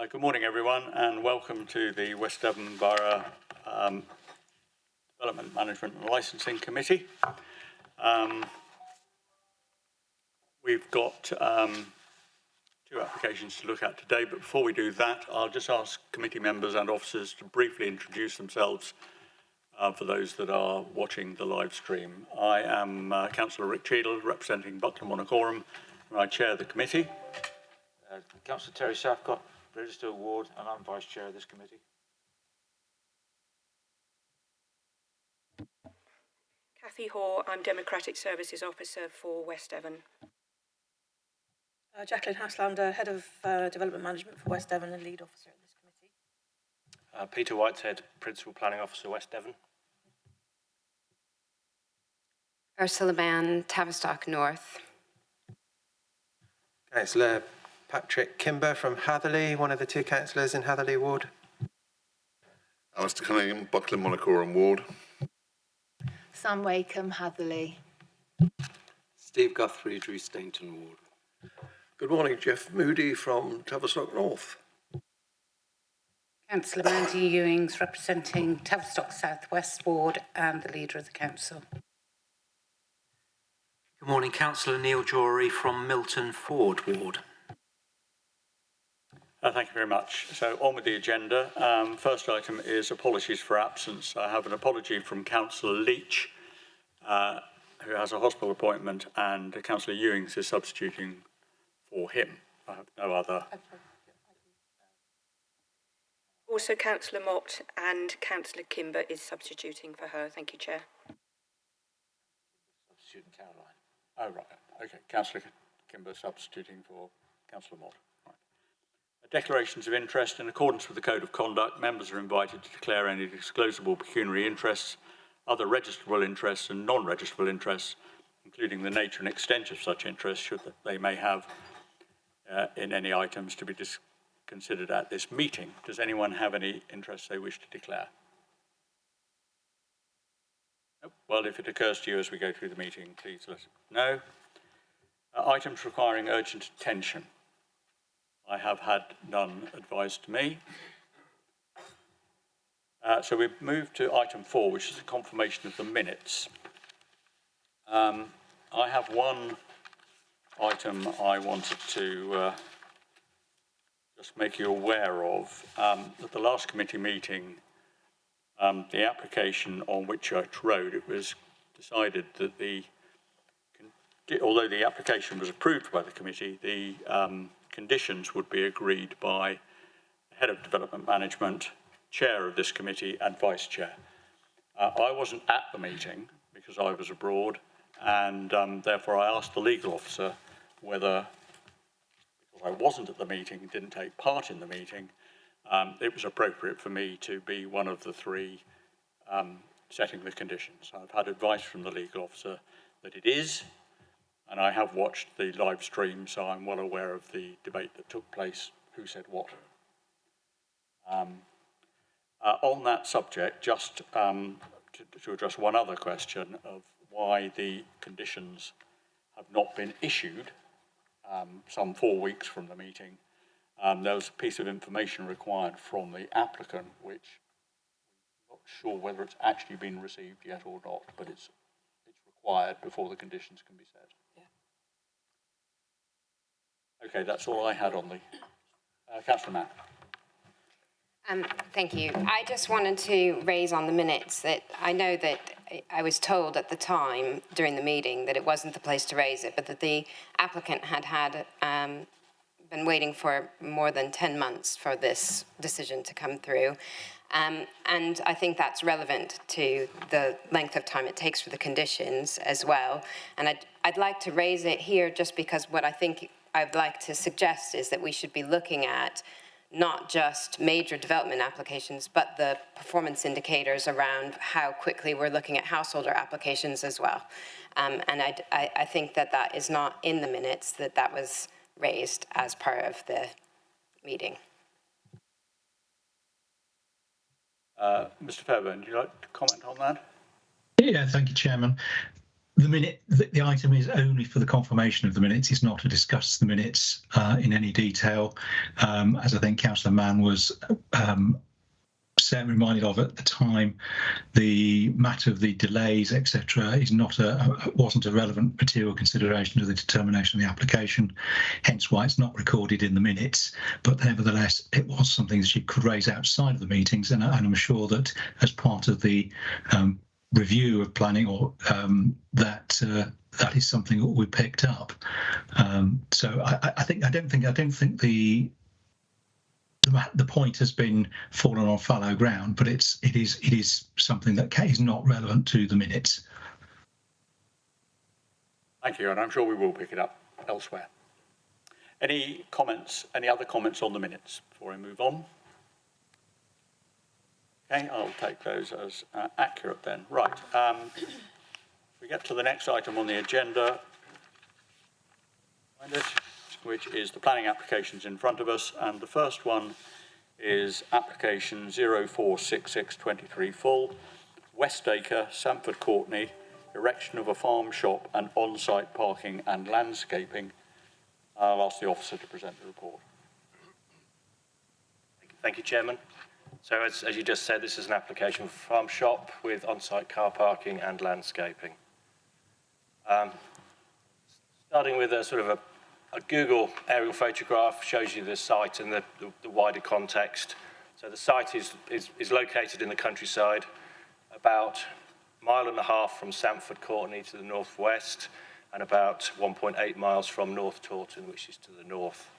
Good morning, everyone, and welcome to the West Devon Borough Development Management and Licensing Committee. We've got 2 applications to look at today, but before we do that, I'll just ask committee members and officers to briefly introduce themselves for those that are watching the live stream. I am Councillor Rick Cheadle, representing Buckland Monacorum, and I chair the committee. Councillor Terry Southcott, Register Ward, and I'm Vice Chair of this committee. Cathy Hoare, I'm Democratic Services Officer for West Devon. Jacqueline Haslander, Head of Development Management for West Devon and Lead Officer at this committee. Peter Whitehead, Principal Planning Officer, West Devon. Ursula Mann, Tavistock North. Councillor Patrick Kimber from Hatherley, one of the 2 councillors in Hatherley Ward. Alistair Cunningham, Buckland Monacorum Ward. Sam Wakeham, Hatherley. Steve Guthrie, Drew Stainton Ward. Good morning, Jeff Moody from Tavistock North. Councillor Mandy Ewings, representing Tavistock South West Ward and the Leader of the Council. Good morning, Councillor Neil Jory from Milton Ford Ward. Thank you very much. So on with the agenda. First item is apologies for absence. I have an apology from Councillor Leach, who has a hospital appointment, and Councillor Ewings is substituting for him. I have no other. Also, Councillor Mott and Councillor Kimber is substituting for her. Thank you, Chair. Substituting Caroline. Oh, right. Okay. Councillor Kimber substituting for Councillor Mott. Declarations of interest. In accordance with the Code of Conduct, members are invited to declare any disclosable pecuniary interests, other registrable interests and non-registrable interests, including the nature and extent of such interests, should they may have in any items to be considered at this meeting. Does anyone have any interests they wish to declare? Nope. Well, if it occurs to you as we go through the meeting, please let us know. Items requiring urgent attention. I have had none advised to me. So we've moved to item 4, which is the confirmation of the minutes. I have one item I wanted to just make you aware of. At the last committee meeting, the application on Whitchurch Road, it was decided that although the application was approved by the committee, the conditions would be agreed by the Head of Development Management, Chair of this committee and Vice Chair. I wasn't at the meeting because I was abroad, and therefore I asked the legal officer whether, because I wasn't at the meeting, didn't take part in the meeting, it was appropriate for me to be one of the 3 setting the conditions. I've had advice from the legal officer that it is, and I have watched the live stream, so I'm well aware of the debate that took place, who said what. On that subject, just to address one other question of why the conditions have not been issued some 4 weeks from the meeting, there was a piece of information required from the applicant, which I'm not sure whether it's actually been received yet or not, but it's required before the conditions can be set. Okay, that's all I had on the Councillor Mann. Thank you. I just wanted to raise on the minutes that I know that I was told at the time during the meeting that it wasn't the place to raise it, but that the applicant had been waiting for more than 10 months for this decision to come through. And I think that's relevant to the length of time it takes for the conditions as well. And I'd like to raise it here just because what I'd like to suggest is that we should be looking at not just major development applications, but the performance indicators around how quickly we're looking at householder applications as well. And I think that is not in the minutes, that was raised as part of the meeting. Mr. Fairbairn, would you like to comment on that? Yeah, thank you, Chairman. the item is only for the confirmation of the minutes. It's not to discuss the minutes in any detail, as I think Councillor Mann was reminded of at the time. The matter of the delays, etc., is wasn't a relevant material consideration to the determination of the application, hence why it's not recorded in the minutes. But nevertheless, it was something that you could raise outside of the meetings, and I'm sure that as part of the review of planning, or that is something that we picked up. So I don't think the point has been fallen on fallow ground, but it is something that is not relevant to the minutes. Thank you, and I'm sure we will pick it up elsewhere. Any other comments on the minutes before I move on? Okay, I'll take those as accurate then. Right, we get to the next item on the agenda, which is the planning applications in front of us, and the first one is application 046623 full, Westacre, Sanford Courtney, erection of a farm shop and on-site parking and landscaping. I'll ask the officer to present the report. Thank you, Chairman. So as you just said, this is an application for farm shop with on-site car parking and landscaping. Starting with a sort of a Google aerial photograph shows you the site and the wider context. So the site is located in the countryside, about 1.5 miles from Sanford Courtney to the northwest, and about 1.8 miles from North Taunton, which is to the north.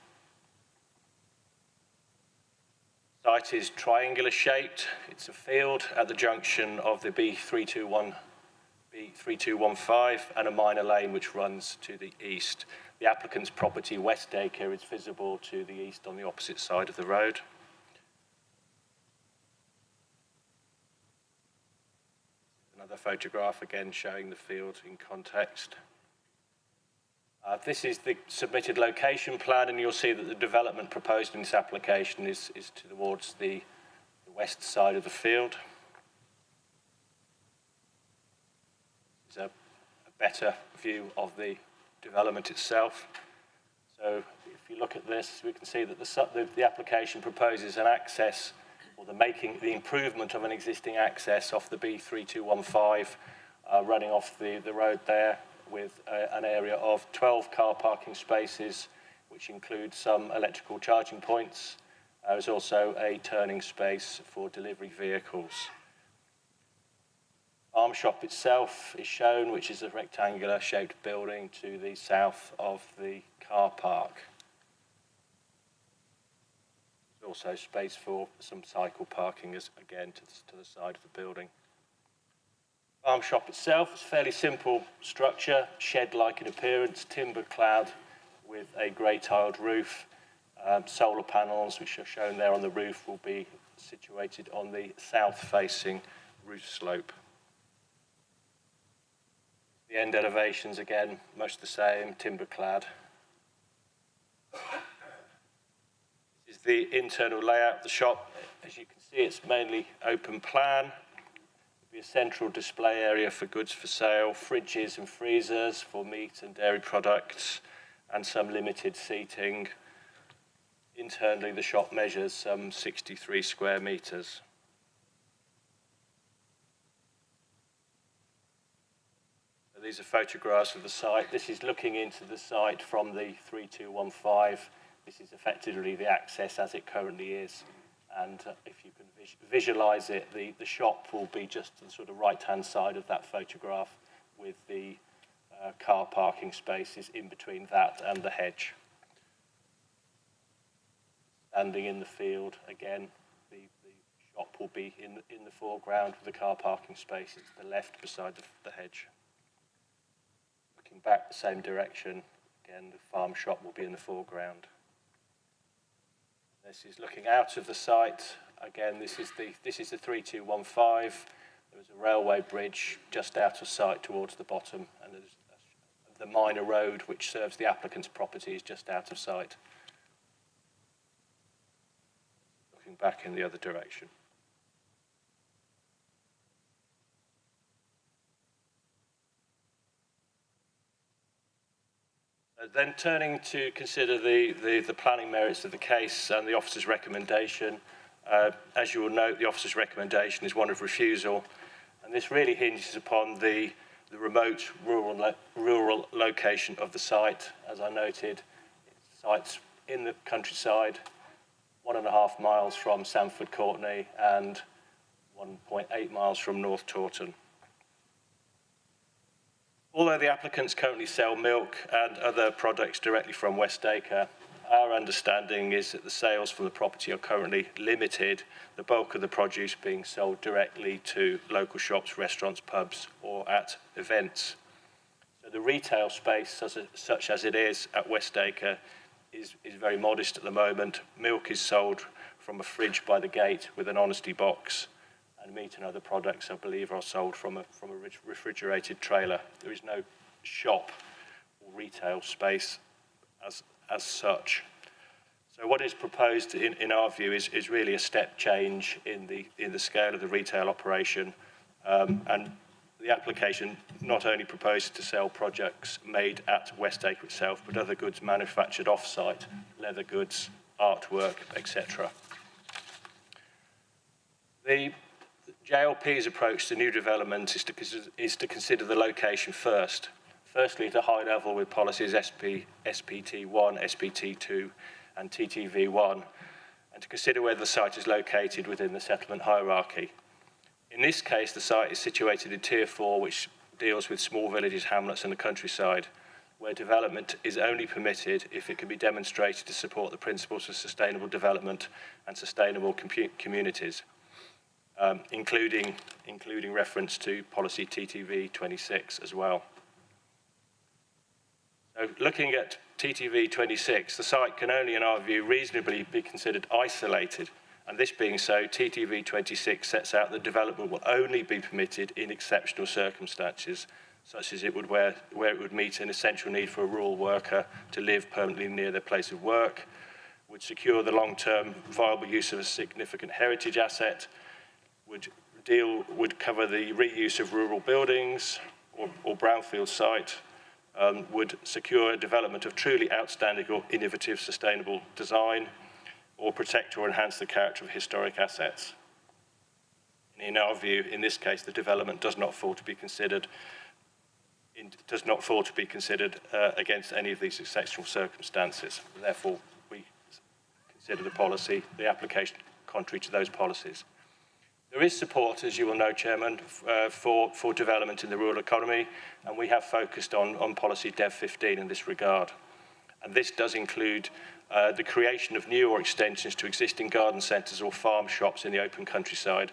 The site is triangular shaped. It's a field at the junction of the B321, B3215 and a minor lane which runs to the east. The applicant's property, Westacre, is visible to the east on the opposite side of the road. Another photograph again showing the field in context. This is the submitted location plan, and you'll see that the development proposed in this application is towards the west side of the field. This is a better view of the development itself. So if you look at this, we can see that the application proposes an access, or the improvement of an existing access off the B3215, running off the road there, with an area of 12 car parking spaces, which includes some electrical charging points. There's also a turning space for delivery vehicles. Farm shop itself is shown, which is a rectangular shaped building to the south of the car park. There's also space for some cycle parking again to the side of the building. Farm shop itself is a fairly simple structure, shed-like in appearance, timber clad with a grey tiled roof. Solar panels, which are shown there on the roof, will be situated on the south-facing roof slope. The end elevations, again, much the same, timber clad. This is the internal layout of the shop. As you can see, it's mainly open plan. Be a central display area for goods for sale, fridges and freezers for meat and dairy products, and some limited seating. Internally, the shop measures some 63 square metres. So these are photographs of the site. This is looking into the site from the 3215. This is effectively the access as it currently is. And if you can visualise it, the shop will be just to the sort of right-hand side of that photograph, with the car parking spaces in between that and the hedge. Standing in the field, again, the shop will be in the foreground with the car parking spaces to the left beside the hedge. Looking back the same direction, again, the farm shop will be in the foreground. This is looking out of the site. Again, this is the 3215. There is a railway bridge just out of sight towards the bottom, and the minor road which serves the applicant's property is just out of sight. Looking back in the other direction. Then turning to consider the planning merits of the case and the officer's recommendation. As you will note, the officer's recommendation is one of refusal, and this really hinges upon the remote rural location of the site. As I noted, the site's in the countryside, 1.5 miles from Sanford Courtenay and 1.8 miles from North Taunton. Although the applicants currently sell milk and other products directly from Westacre, our understanding is that the sales from the property are currently limited, the bulk of the produce being sold directly to local shops, restaurants, pubs, or at events. So the retail space, such as it is at Westacre, is very modest at the moment. Milk is sold from a fridge by the gate with an honesty box, and meat and other products, I believe, are sold from a refrigerated trailer. There is no shop or retail space as such. So what is proposed in our view is really a step change in the scale of the retail operation, and the application not only proposes to sell projects made at Westacre itself, but other goods manufactured off-site, leather goods, artwork, etc. The JLP's approach to new development is to consider the location first. Firstly, at a high level with policies SPT1, SPT2 and TTV1, and to consider whether the site is located within the settlement hierarchy. In this case, the site is situated in Tier 4, which deals with small villages, hamlets and the countryside, where development is only permitted if it can be demonstrated to support the principles of sustainable development and sustainable communities, including reference to policy TTV 26 as well. So looking at TTV 26, the site can only, in our view, reasonably be considered isolated. And this being so, TTV 26 sets out that development will only be permitted in exceptional circumstances, such as where it would meet an essential need for a rural worker to live permanently near their place of work, would secure the long-term viable use of a significant heritage asset, would cover the reuse of rural buildings or brownfield site, would secure development of truly outstanding or innovative sustainable design, or protect or enhance the character of historic assets. In our view, in this case, the development does not fall to be considered against any of these exceptional circumstances. Therefore, we consider the application contrary to those policies. There is support, as you will know, Chairman, for development in the rural economy, and we have focused on policy Dev 15 in this regard. And this does include the creation of new or extensions to existing garden centres or farm shops in the open countryside,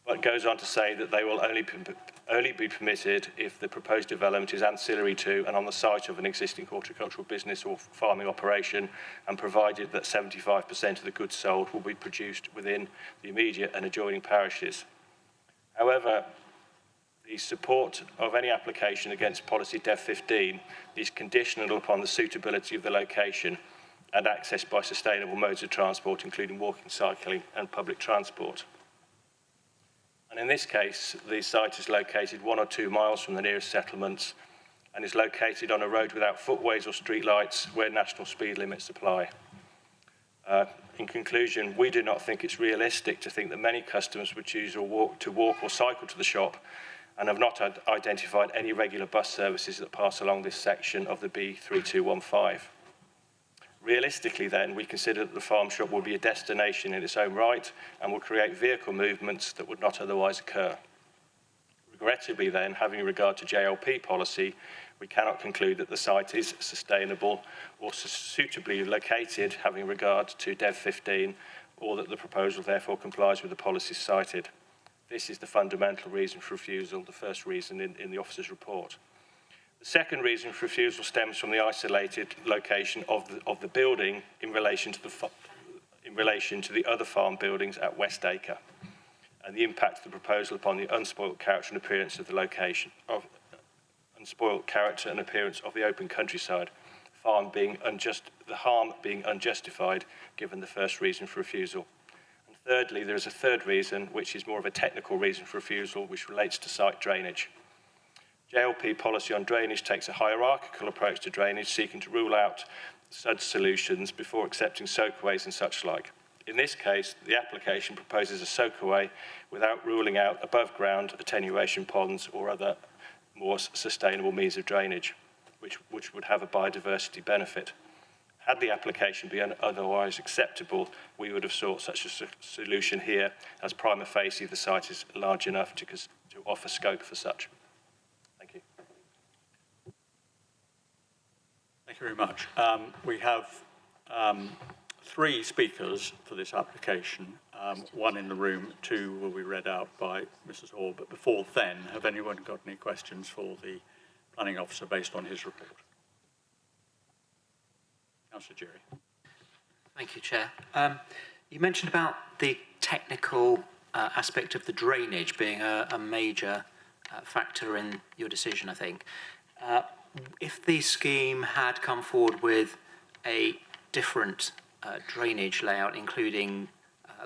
but goes on to say that they will only be permitted if the proposed development is ancillary to and on the site of an existing horticultural business or farming operation, and provided that 75% of the goods sold will be produced within the immediate and adjoining parishes. However, the support of any application against policy Dev 15 is conditional upon the suitability of the location and access by sustainable modes of transport, including walking, cycling and public transport. And in this case, the site is located 1 or 2 miles from the nearest settlements and is located on a road without footways or streetlights where national speed limits apply. In conclusion, we do not think it's realistic to think that many customers would choose to walk or cycle to the shop, and have not identified any regular bus services that pass along this section of the B3215. Realistically then, we consider that the farm shop will be a destination in its own right and will create vehicle movements that would not otherwise occur. Regrettably then, having regard to JLP policy, we cannot conclude that the site is sustainable or suitably located having regard to Dev 15, or that the proposal therefore complies with the policies cited. This is the fundamental reason for refusal, the first reason in the officer's report. The second reason for refusal stems from the isolated location of the building in relation to the other farm buildings at Westacre, and the impact of the proposal upon the unspoilt character and appearance of the location, of the open countryside, the harm being unjustified given the first reason for refusal. Thirdly, there is a third reason, which is more of a technical reason for refusal, which relates to site drainage. JLP policy on drainage takes a hierarchical approach to drainage, seeking to rule out such solutions before accepting soakaways and such like. In this case, the application proposes a soakaway without ruling out above-ground attenuation ponds or other more sustainable means of drainage, which would have a biodiversity benefit. Had the application been otherwise acceptable, we would have sought such a solution here, as prima facie the site is large enough to offer scope for such. Thank you. Thank you very much. We have 3 speakers for this application. 1 in the room, 2 will be read out by Mrs. Hall. But before then, have anyone got any questions for the planning officer based on his report? Councillor Jerry. Thank you, Chair. You mentioned about the technical aspect of the drainage being a major factor in your decision, I think. If the scheme had come forward with a different drainage layout, including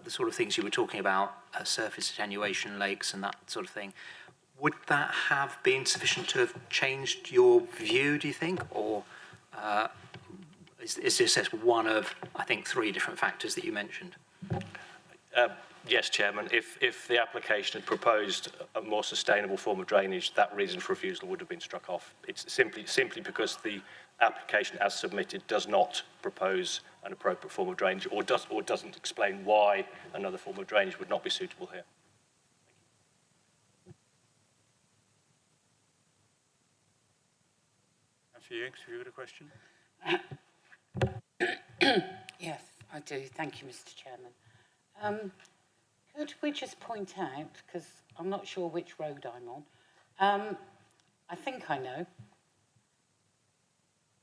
the sort of things you were talking about, surface attenuation, lakes and that sort of thing, would that have been sufficient to have changed your view, do you think? Or is this just one of, I think, 3 different factors that you mentioned? Yes, Chairman. If the application had proposed a more sustainable form of drainage, that reason for refusal would have been struck off. It's simply because the application as submitted does not propose an appropriate form of drainage or doesn't explain why another form of drainage would not be suitable here. Councillor Hughes, have you got a question? Yes, I do. Thank you, Mr. Chairman. Could we just point out, because I'm not sure which road I'm on, I think I know,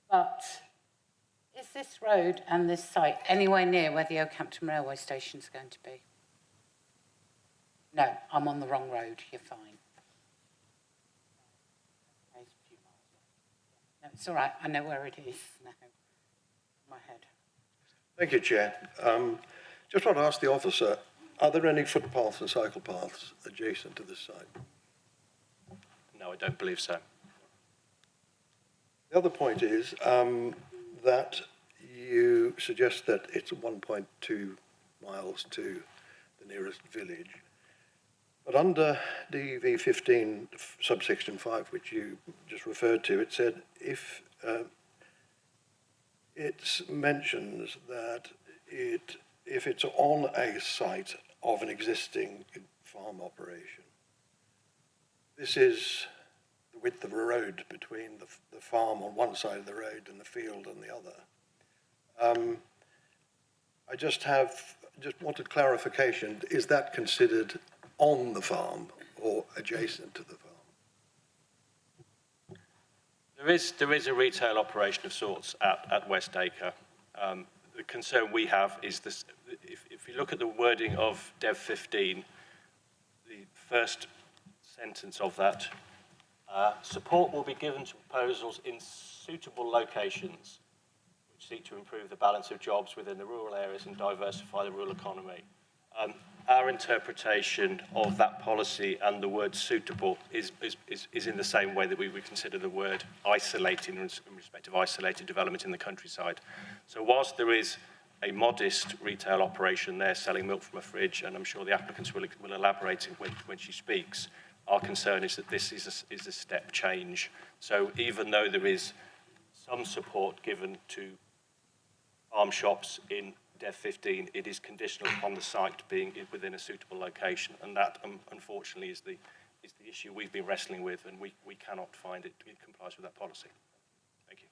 but is this road and this site anywhere near where the Oakhampton railway station is going to be? No, I'm on the wrong road. You're fine. No, it's all right. I know where it is now. In my head. Thank you, Chair. Just want to ask the officer, are there any footpaths and cycle paths adjacent to this site? No, I don't believe so. The other point is that you suggest that it's 1.2 miles to the nearest village. But under DV 15 subsection 5, which you just referred to, it said if it mentions that if it's on a site of an existing farm operation, this is the width of a road between the farm on one side of the road and the field on the other. I just wanted clarification. Is that considered on the farm or adjacent to the farm? There is a retail operation of sorts at West Acre. The concern we have is this: if you look at the wording of Dev 15, the first sentence of that, support will be given to proposals in suitable locations which seek to improve the balance of jobs within the rural areas and diversify the rural economy. Our interpretation of that policy and the word suitable is in the same way that we would consider the word isolating in respect of isolated development in the countryside. So whilst there is a modest retail operation there selling milk from a fridge, and I'm sure the applicants will elaborate when she speaks, our concern is that this is a step change. So even though there is some support given to farm shops in Dev 15, it is conditional upon the site being within a suitable location, and that unfortunately is the issue we've been wrestling with, and we cannot find it complies with that policy. Thank you.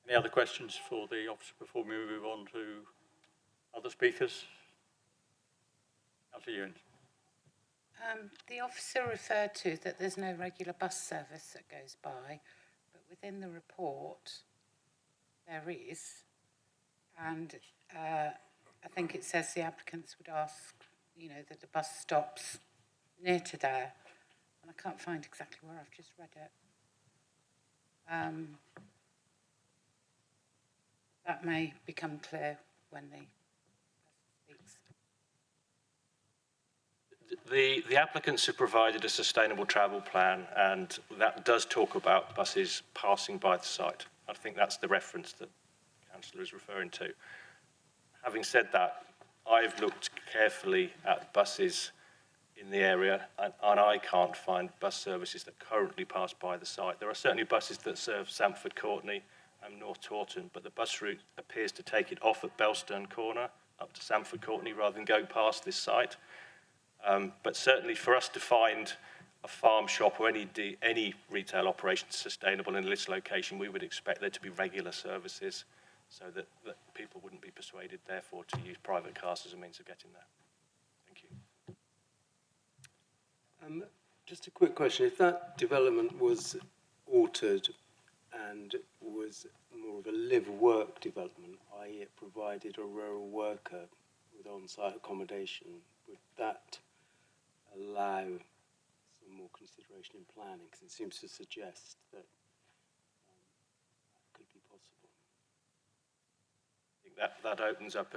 Any other questions for the officer before we move on to other speakers? Councillor Ewens. The officer referred to that there's no regular bus service that goes by, but within the report there is, and I think it says the applicants would ask, that the bus stops near to there, and I can't find exactly where. I've just read it. That may become clear when the person speaks. The applicants have provided a sustainable travel plan, and that does talk about buses passing by the site. I think that's the reference that the councillor is referring to. Having said that, I've looked carefully at buses in the area, and I can't find bus services that currently pass by the site. There are certainly buses that serve Sandford Courtenay and North Taunton, but the bus route appears to take it off at Belstone Corner up to Sandford Courtenay rather than go past this site. But certainly for us to find a farm shop or any retail operation sustainable in this location, we would expect there to be regular services so that people wouldn't be persuaded, therefore, to use private cars as a means of getting there. Thank you. Just a quick question. If that development was altered and was more of a live-work development, i.e. it provided a rural worker with on-site accommodation, would that allow some more consideration in planning? Because it seems to suggest that that could be possible. I think that opens up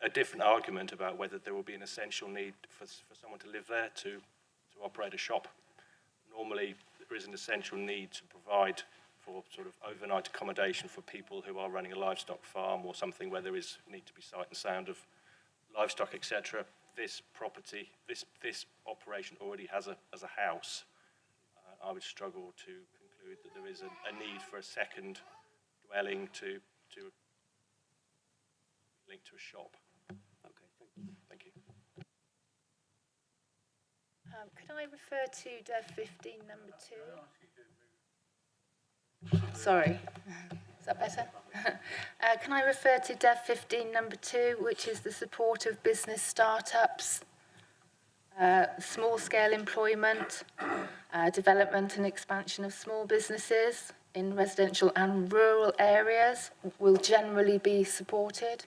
a different argument about whether there will be an essential need for someone to live there to operate a shop. Normally, there is an essential need to provide for sort of overnight accommodation for people who are running a livestock farm or something where there is need to be sight and sound of livestock, etc. This property, this operation already has a house. I would struggle to conclude that there is a need for a second dwelling to link to a shop. Okay, thank you. Thank you. Could I refer to Dev 15 number 2? Sorry, is that better? Can I refer to Dev 15 number 2, which is the support of business startups, small-scale employment, development and expansion of small businesses in residential and rural areas will generally be supported?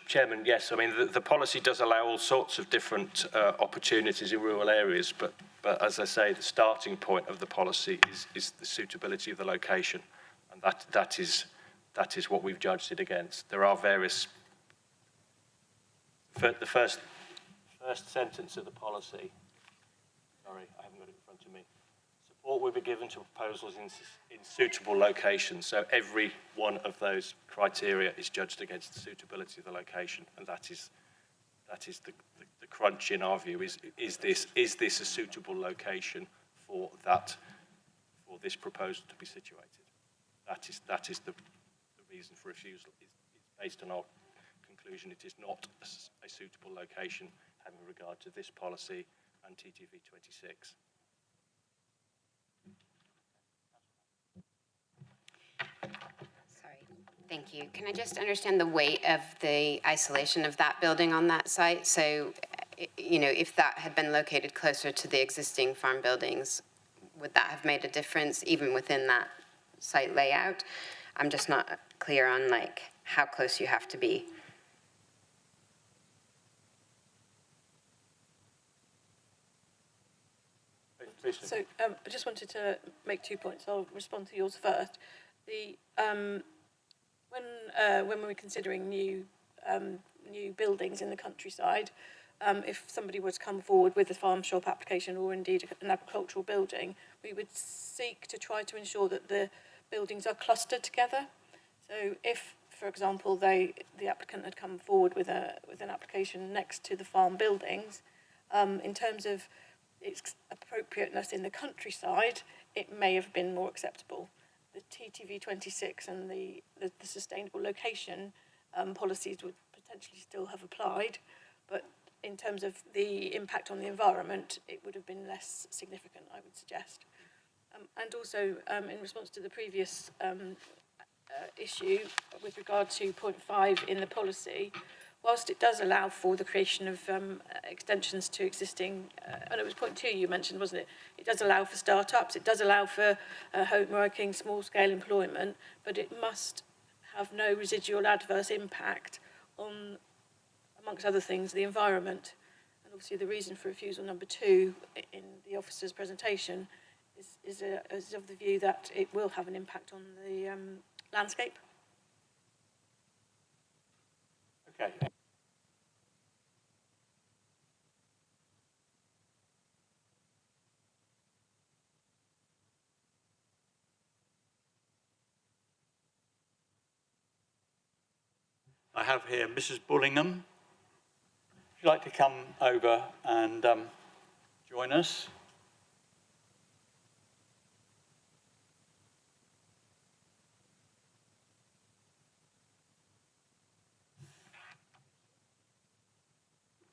Chairman, yes. I mean, the policy does allow all sorts of different opportunities in rural areas, but as I say, the starting point of the policy is the suitability of the location, and that is what we've judged it against. There are various. The first sentence of the policy. Sorry, I haven't got it in front of me. Support will be given to proposals in suitable locations. So every one of those criteria is judged against the suitability of the location, and that is the crunch in our view. Is this a suitable location for this proposal to be situated? That is the reason for refusal. It's based on our conclusion it is not a suitable location having regard to this policy and TTV 26. Thank you. Can I just understand the weight of the isolation of that building on that site? So, you know, if that had been located closer to the existing farm buildings, would that have made a difference even within that site layout? I'm just not clear on, like, how close you have to be. So I just wanted to make 2 points. I'll respond to yours first. The when we're considering new buildings in the countryside, if somebody were to come forward with a farm shop application or indeed an agricultural building, we would seek to try to ensure that the buildings are clustered together. So if, for example, the applicant had come forward with an application next to the farm buildings, in terms of its appropriateness in the countryside, it may have been more acceptable. The TTV 26 and the sustainable location policies would potentially still have applied, but in terms of the impact on the environment, it would have been less significant, I would suggest. And also, in response to the previous issue with regard to point 5 in the policy, whilst it does allow for the creation of extensions to existing, and it was point 2 you mentioned, wasn't it? It does allow for start-ups, it does allow for home working, small-scale employment, but it must have no residual adverse impact on, amongst other things, the environment. And obviously the reason for refusal number 2 in the officer's presentation is of the view that it will have an impact on the landscape. Okay. I have here Mrs. Bullingham. Would you like to come over and join us?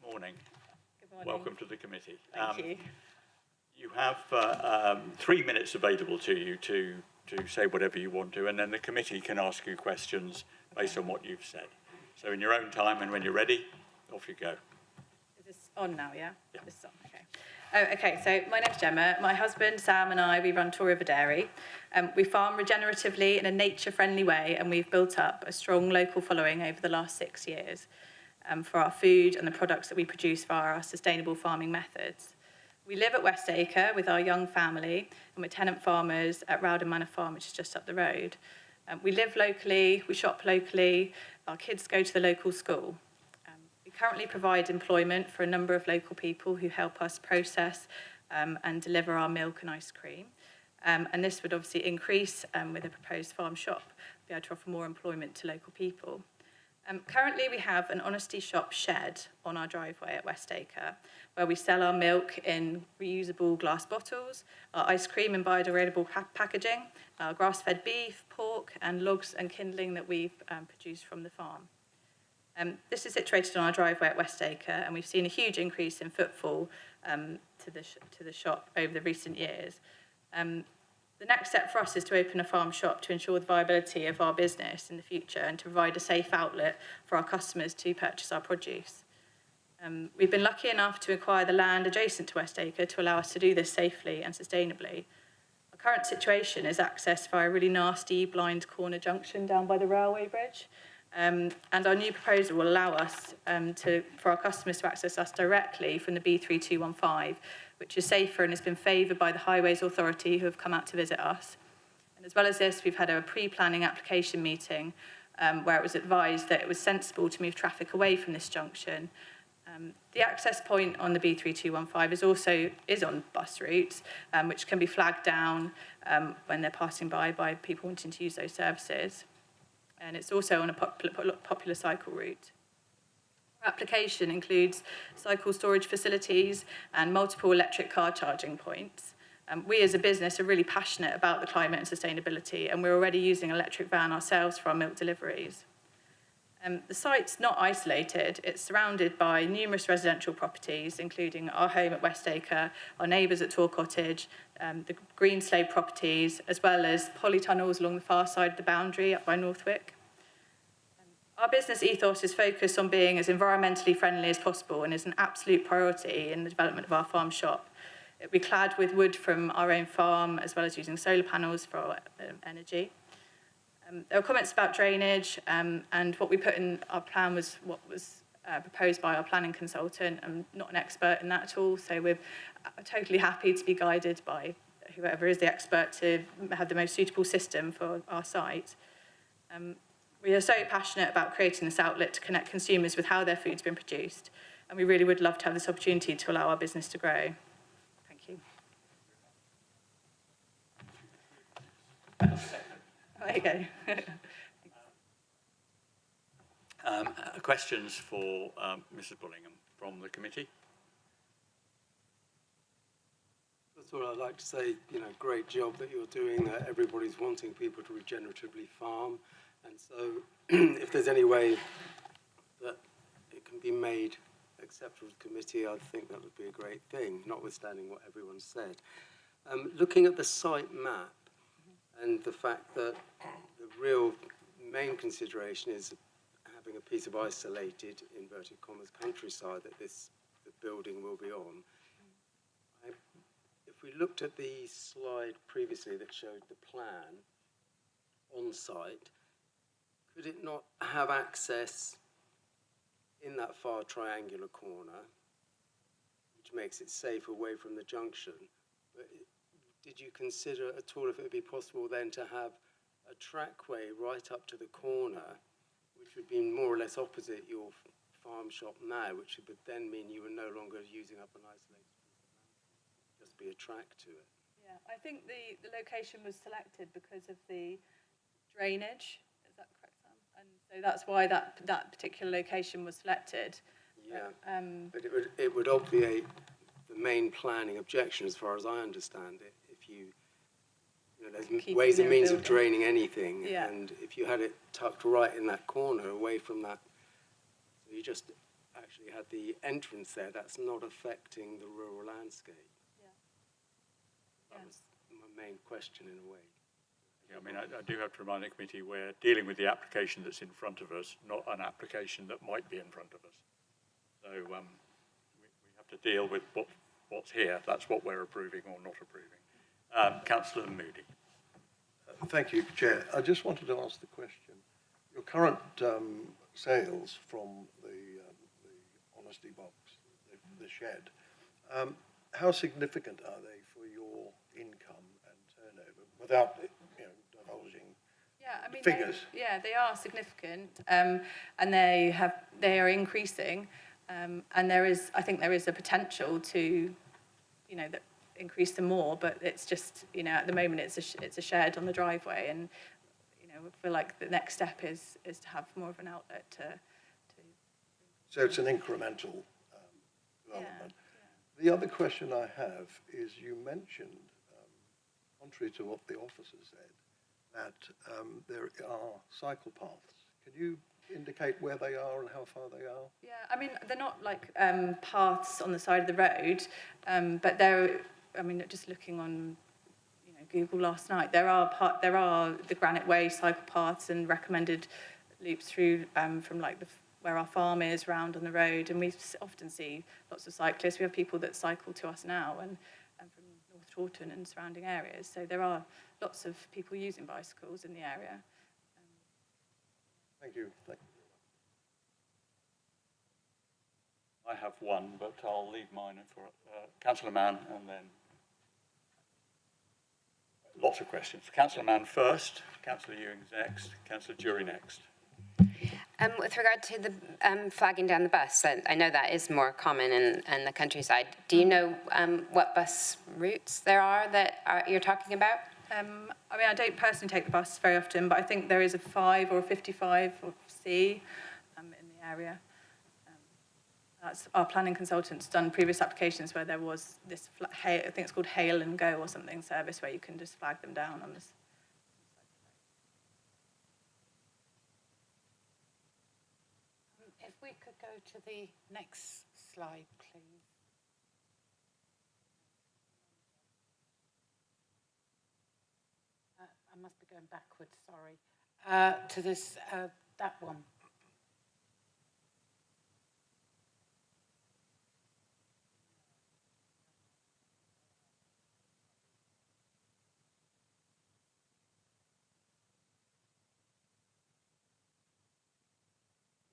Good morning. Good morning. Welcome to the committee. Thank you. You have 3 minutes available to you to say whatever you want to, and then the committee can ask you questions based on what you've said. So in your own time, and when you're ready, off you go. Is this on now, yeah? Yeah. This is on, okay. Okay, so my name's Gemma. My husband, Sam, and I, we run Tor River Dairy. We farm regeneratively in a nature-friendly way, and we've built up a strong local following over the last 6 years for our food and the products that we produce via our sustainable farming methods. We live at Westacre with our young family, and we're tenant farmers at Rowden Manor Farm, which is just up the road. We live locally, we shop locally, our kids go to the local school. We currently provide employment for a number of local people who help us process and deliver our milk and ice cream. And this would obviously increase with a proposed farm shop, be able to offer more employment to local people. Currently, we have an Honesty Shop shed on our driveway at Westacre, where we sell our milk in reusable glass bottles, our ice cream in biodegradable packaging, our grass-fed beef, pork, and logs and kindling that we've produced from the farm. This is situated on our driveway at Westacre, and we've seen a huge increase in footfall to the shop over the recent years. The next step for us is to open a farm shop to ensure the viability of our business in the future and to provide a safe outlet for our customers to purchase our produce. We've been lucky enough to acquire the land adjacent to Westacre to allow us to do this safely and sustainably. Our current situation is accessed via a really nasty blind corner junction down by the railway bridge. And our new proposal will allow us for our customers to access us directly from the B3215, which is safer and has been favoured by the Highways Authority, who have come out to visit us. And as well as this, we've had a pre-planning application meeting where it was advised that it was sensible to move traffic away from this junction. The access point on the B3215 is on bus routes, which can be flagged down when they're passing by people wanting to use those services. And it's also on a popular cycle route. Our application includes cycle storage facilities and multiple electric car charging points. We as a business are really passionate about the climate and sustainability, and we're already using an electric van ourselves for our milk deliveries. The site's not isolated. It's surrounded by numerous residential properties, including our home at Westacre, our neighbours at Tor Cottage, the Green Slade properties, as well as polytunnels along the far side of the boundary up by Northwick. Our business ethos is focused on being as environmentally friendly as possible and is an absolute priority in the development of our farm shop. It'll be clad with wood from our own farm, as well as using solar panels for our energy. There were comments about drainage, and what we put in our plan was what was proposed by our planning consultant. I'm not an expert in that at all, so we're totally happy to be guided by whoever is the expert to have the most suitable system for our site. We are so passionate about creating this outlet to connect consumers with how their food's been produced, and we really would love to have this opportunity to allow our business to grow. Thank you. There you go. Questions for Mrs. Bullingham from the committee? That's what I'd like to say, great job that you're doing, that everybody's wanting people to regeneratively farm. And so if there's any way that it can be made acceptable to the committee, I think that would be a great thing, notwithstanding what everyone said. Looking at the site map and the fact that the real main consideration is having a piece of isolated, inverted commas, countryside that the building will be on. If we looked at the slide previously that showed the plan on site, could it not have access in that far triangular corner, which makes it safe away from the junction? But did you consider at all if it would be possible then to have a trackway right up to the corner, which which would be more or less opposite your farm shop now, which would then mean you were no longer using up an isolated piece of land. Just be a track to it. Yeah, I think the location was selected because of the drainage. Is that correct, Sam? And so that's why that particular location was selected. Yeah, but it would obviate the main planning objection, as far as I understand it. If you know, there's ways and means of draining anything, and if you had it tucked right in that corner, away from that, so you just actually had the entrance there. That's not affecting the rural landscape. That was my main question in a way. Yeah, I mean, I do have to remind the committee we're dealing with the application that's in front of us, not an application that might be in front of us. So we have to deal with what's here. That's what we're approving or not approving. Councillor Moody. Thank you, Chair. I just wanted to ask the question. Your current sales from the honesty box, the shed, how significant are they for your income and turnover, without divulging figures? They are significant, and they are increasing, and I think there is a potential to, that increase them more. But it's just, at the moment it's a shed on the driveway, and I feel like the next step is to have more of an outlet to. So it's an incremental development. The other question I have is, you mentioned, contrary to what the officer said, that there are cycle paths. Can you indicate where they are and how far they are? Yeah, I mean, they're not like paths on the side of the road, but just looking on Google last night, there are the Granite Way cycle paths and recommended loops through from where our farm is, round on the road, and we often see lots of cyclists. We have people that cycle to us now and from North Taunton and surrounding areas. So there are lots of people using bicycles in the area. Thank you. I have one, but I'll leave mine for Councillor Mann, and then lots of questions. Councillor Mann first, Councillor Ewing's next, Councillor Jury next. With regard to the flagging down the bus, I know that is more common in the countryside. Do you know what bus routes there are that you're talking about? I don't personally take the bus very often, but I think there is a 5 or a 55 or C in the area. That's our planning consultants done previous applications where there was this, I think it's called Hail and Go or something service, where you can just flag them down on this. If we could go to the next slide, please. I must be going backwards, sorry. To this, that one.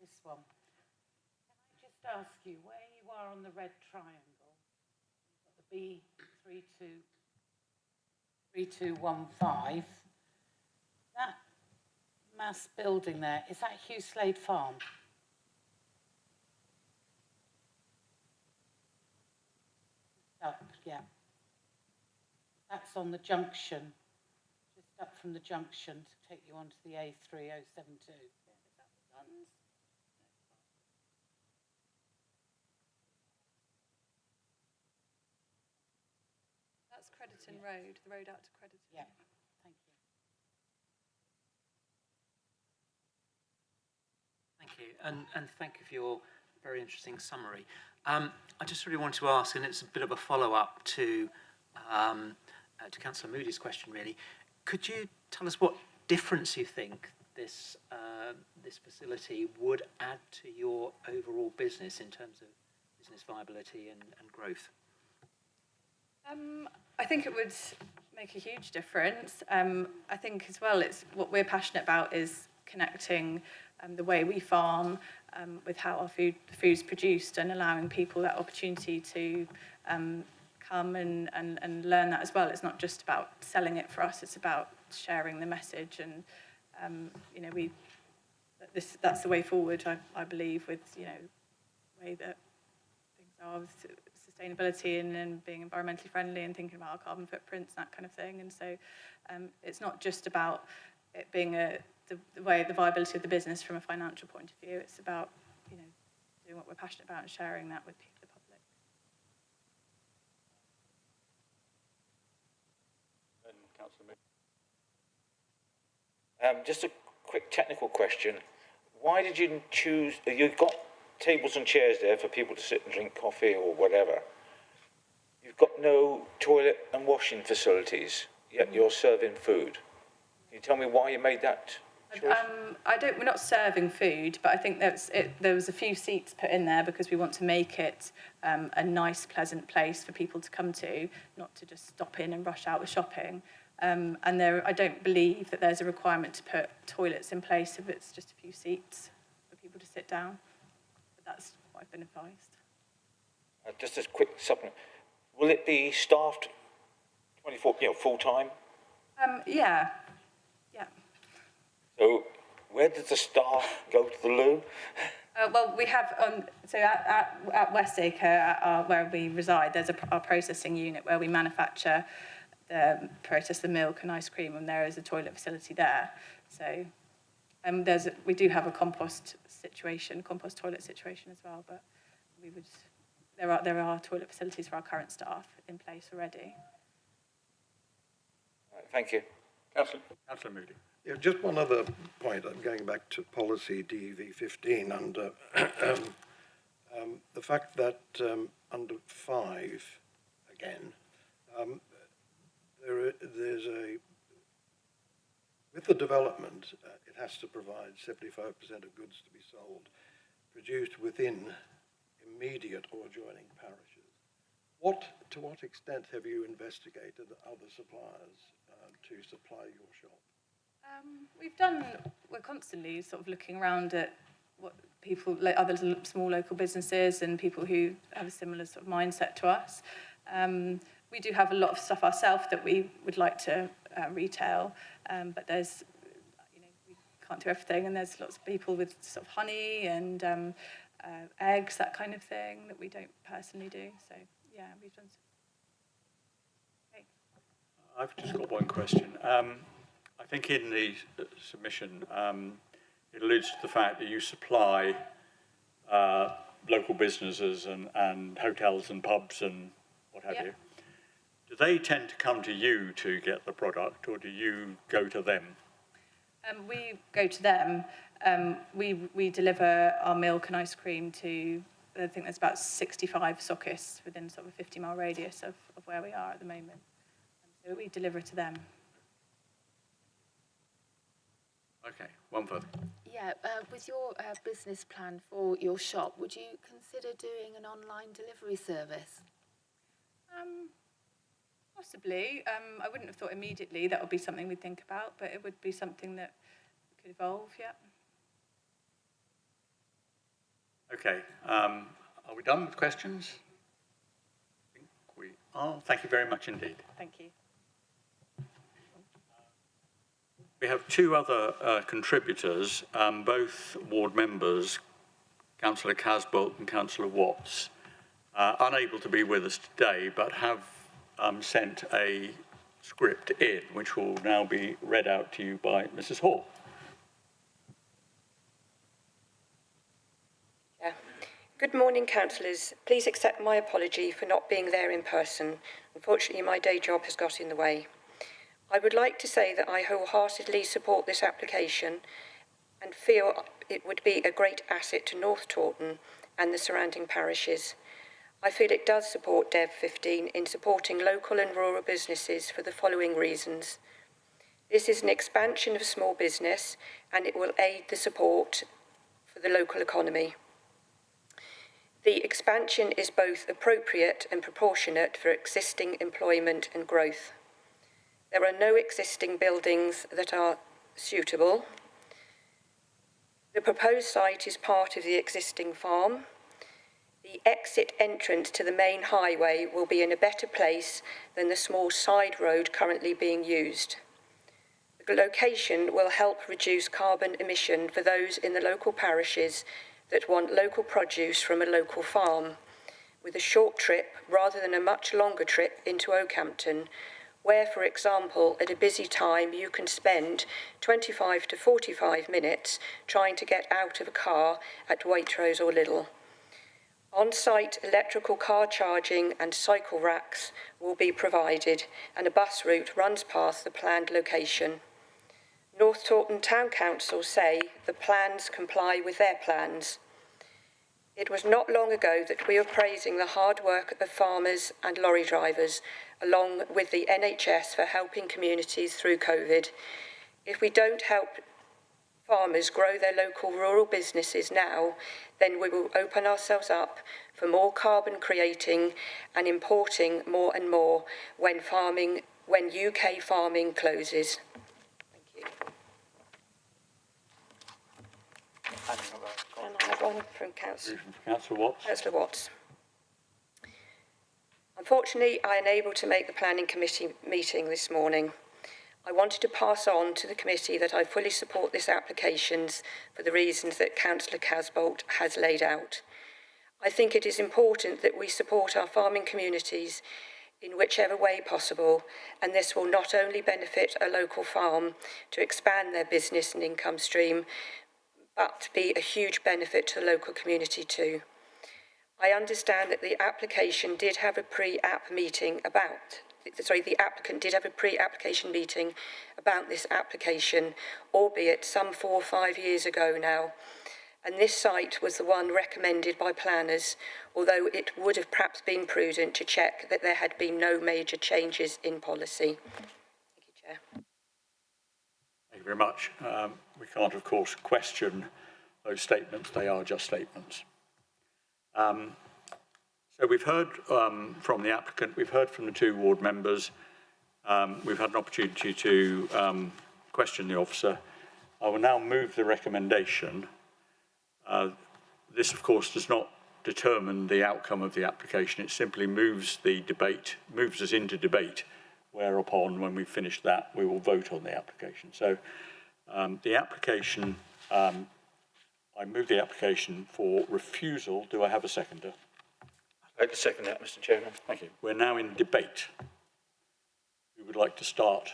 This one. Can I just ask you, where you are on the red triangle, you've got the B3215, that mass building there, is that Hugh Slade Farm? Up, yeah. That's on the junction, just up from the junction to take you onto the A3072. That's Crediton Road, the road out to Crediton. Yeah, thank you. Thank you, and thank you for your very interesting summary. I just really want to ask, and it's a bit of a follow-up to Councillor Moody's question, really. Could you tell us what difference you think this facility would add to your overall business in terms of business viability and growth? I think it would make a huge difference. I think as well, it's what we're passionate about is connecting the way we farm with how our food's produced, and allowing people that opportunity to come and learn that as well. It's not just about selling it for us, it's about sharing the message. And that's the way forward, I believe, with, you know, the way that things are with sustainability and being environmentally friendly and thinking about our carbon footprints, that kind of thing. And so it's not just about it being the viability of the business from a financial point of view. It's about, you know, doing what we're passionate about and sharing that with the public. Just a quick technical question. Why did you choose, you've got tables and chairs there for people to sit and drink coffee or whatever. You've got no toilet and washing facilities, yet you're serving food. Can you tell me why you made that choice? We're not serving food, but I think there was a few seats put in there because we want to make it a nice, pleasant place for people to come to, not to just stop in and rush out with shopping. And I don't believe that there's a requirement to put toilets in place if it's just a few seats for people to sit down. But that's what I've been advised. Just a quick supplement. Will it be staffed 24, full time? Yeah. So where does the staff go to the loo? Well, we have at Westacre, where we reside, there's our processing unit where we manufacture, process the milk and ice cream, and there is a toilet facility there. So we do have a compost toilet situation as well, but there are toilet facilities for our current staff in place already. Thank you. Councillor Moody. Yeah, just one other point. I'm going back to policy DV 15 under the fact that under 5 again, there's with the development, it has to provide 75% of goods to be sold produced within immediate or adjoining parishes. To what extent have you investigated other suppliers to supply your shop? We're constantly sort of looking around at what people, like other small local businesses and people who have a similar sort of mindset to us. We do have a lot of stuff ourselves that we would like to retail, but there's, we can't do everything, and there's lots of people with sort of honey and eggs, that kind of thing, that we don't personally do. So, yeah, we've done some. Okay. I've just got one question. I think in the submission, it alludes to the fact that you supply local businesses and hotels and pubs and what have you. Do they tend to come to you to get the product, or do you go to them? We go to them. We deliver our milk and ice cream to, I think there's about 65 stockists within sort of a 50-mile radius of where we are at the moment. So we deliver to them. Okay, one further. Yeah, with your business plan for your shop, would you consider doing an online delivery service? Possibly. I wouldn't have thought immediately that would be something we'd think about, but it would be something that could evolve, yeah. Okay, are we done with questions? I think we are. Thank you very much indeed. Thank you. We have two other contributors, both ward members, Councillor Casbolt and Councillor Watts, unable to be with us today, but have sent a script in, which will now be read out to you by Mrs. Hall. Yeah. Good morning, councillors. Please accept my apology for not being there in person. Unfortunately, my day job has got in the way. I would like to say that I wholeheartedly support this application and feel it would be a great asset to North Taunton and the surrounding parishes. I feel it does support Dev 15 in supporting local and rural businesses for the following reasons. This is an expansion of small business and it will aid the support for the local economy. The expansion is both appropriate and proportionate for existing employment and growth. There are no existing buildings that are suitable. The proposed site is part of the existing farm. The exit entrance to the main highway will be in a better place than the small side road currently being used. The The location will help reduce carbon emission for those in the local parishes that want local produce from a local farm, with a short trip rather than a much longer trip into Oakhampton, where, for example, at a busy time you can spend 25 to 45 minutes trying to get out of a car at Waitrose or Lidl. On-site electrical car charging and cycle racks will be provided, and a bus route runs past the planned location. North Taunton Town Council say the plans comply with their plans. It was not long ago that we were praising the hard work of farmers and lorry drivers, along with the NHS for helping communities through COVID. If we don't help farmers grow their local rural businesses now, then we will open ourselves up for more carbon creating and importing more and more when UK farming closes. Thank you. And I have one from Councillor Watts. Councillor Watts. Unfortunately, I am unable to make the Planning Committee meeting this morning. I wanted to pass on to the committee that I fully support this application for the reasons that Councillor Casbolt has laid out. I think it is important that we support our farming communities in whichever way possible, and this will not only benefit a local farm to expand their business and income stream, but be a huge benefit to the local community too. I understand that the application did have a pre-app meeting about the applicant did have a pre-application meeting about this application, albeit some 4 or 5 years ago now. And this site was the one recommended by planners, although it would have perhaps been prudent to check that there had been no major changes in policy. Thank you, Chair. Thank you very much. We can't, of course, question those statements. They are just statements. So we've heard from the applicant, we've heard from the 2 ward members, we've had an opportunity to question the officer. I will now move the recommendation. This, of course, does not determine the outcome of the application. It simply moves the debate, moves us into debate, whereupon, when we've finished that, we will vote on the application. So the application, I move the application for refusal. Do I have a seconder? I'd like to second that, Mr. Chairman. Thank you. We're now in debate. Who would like to start?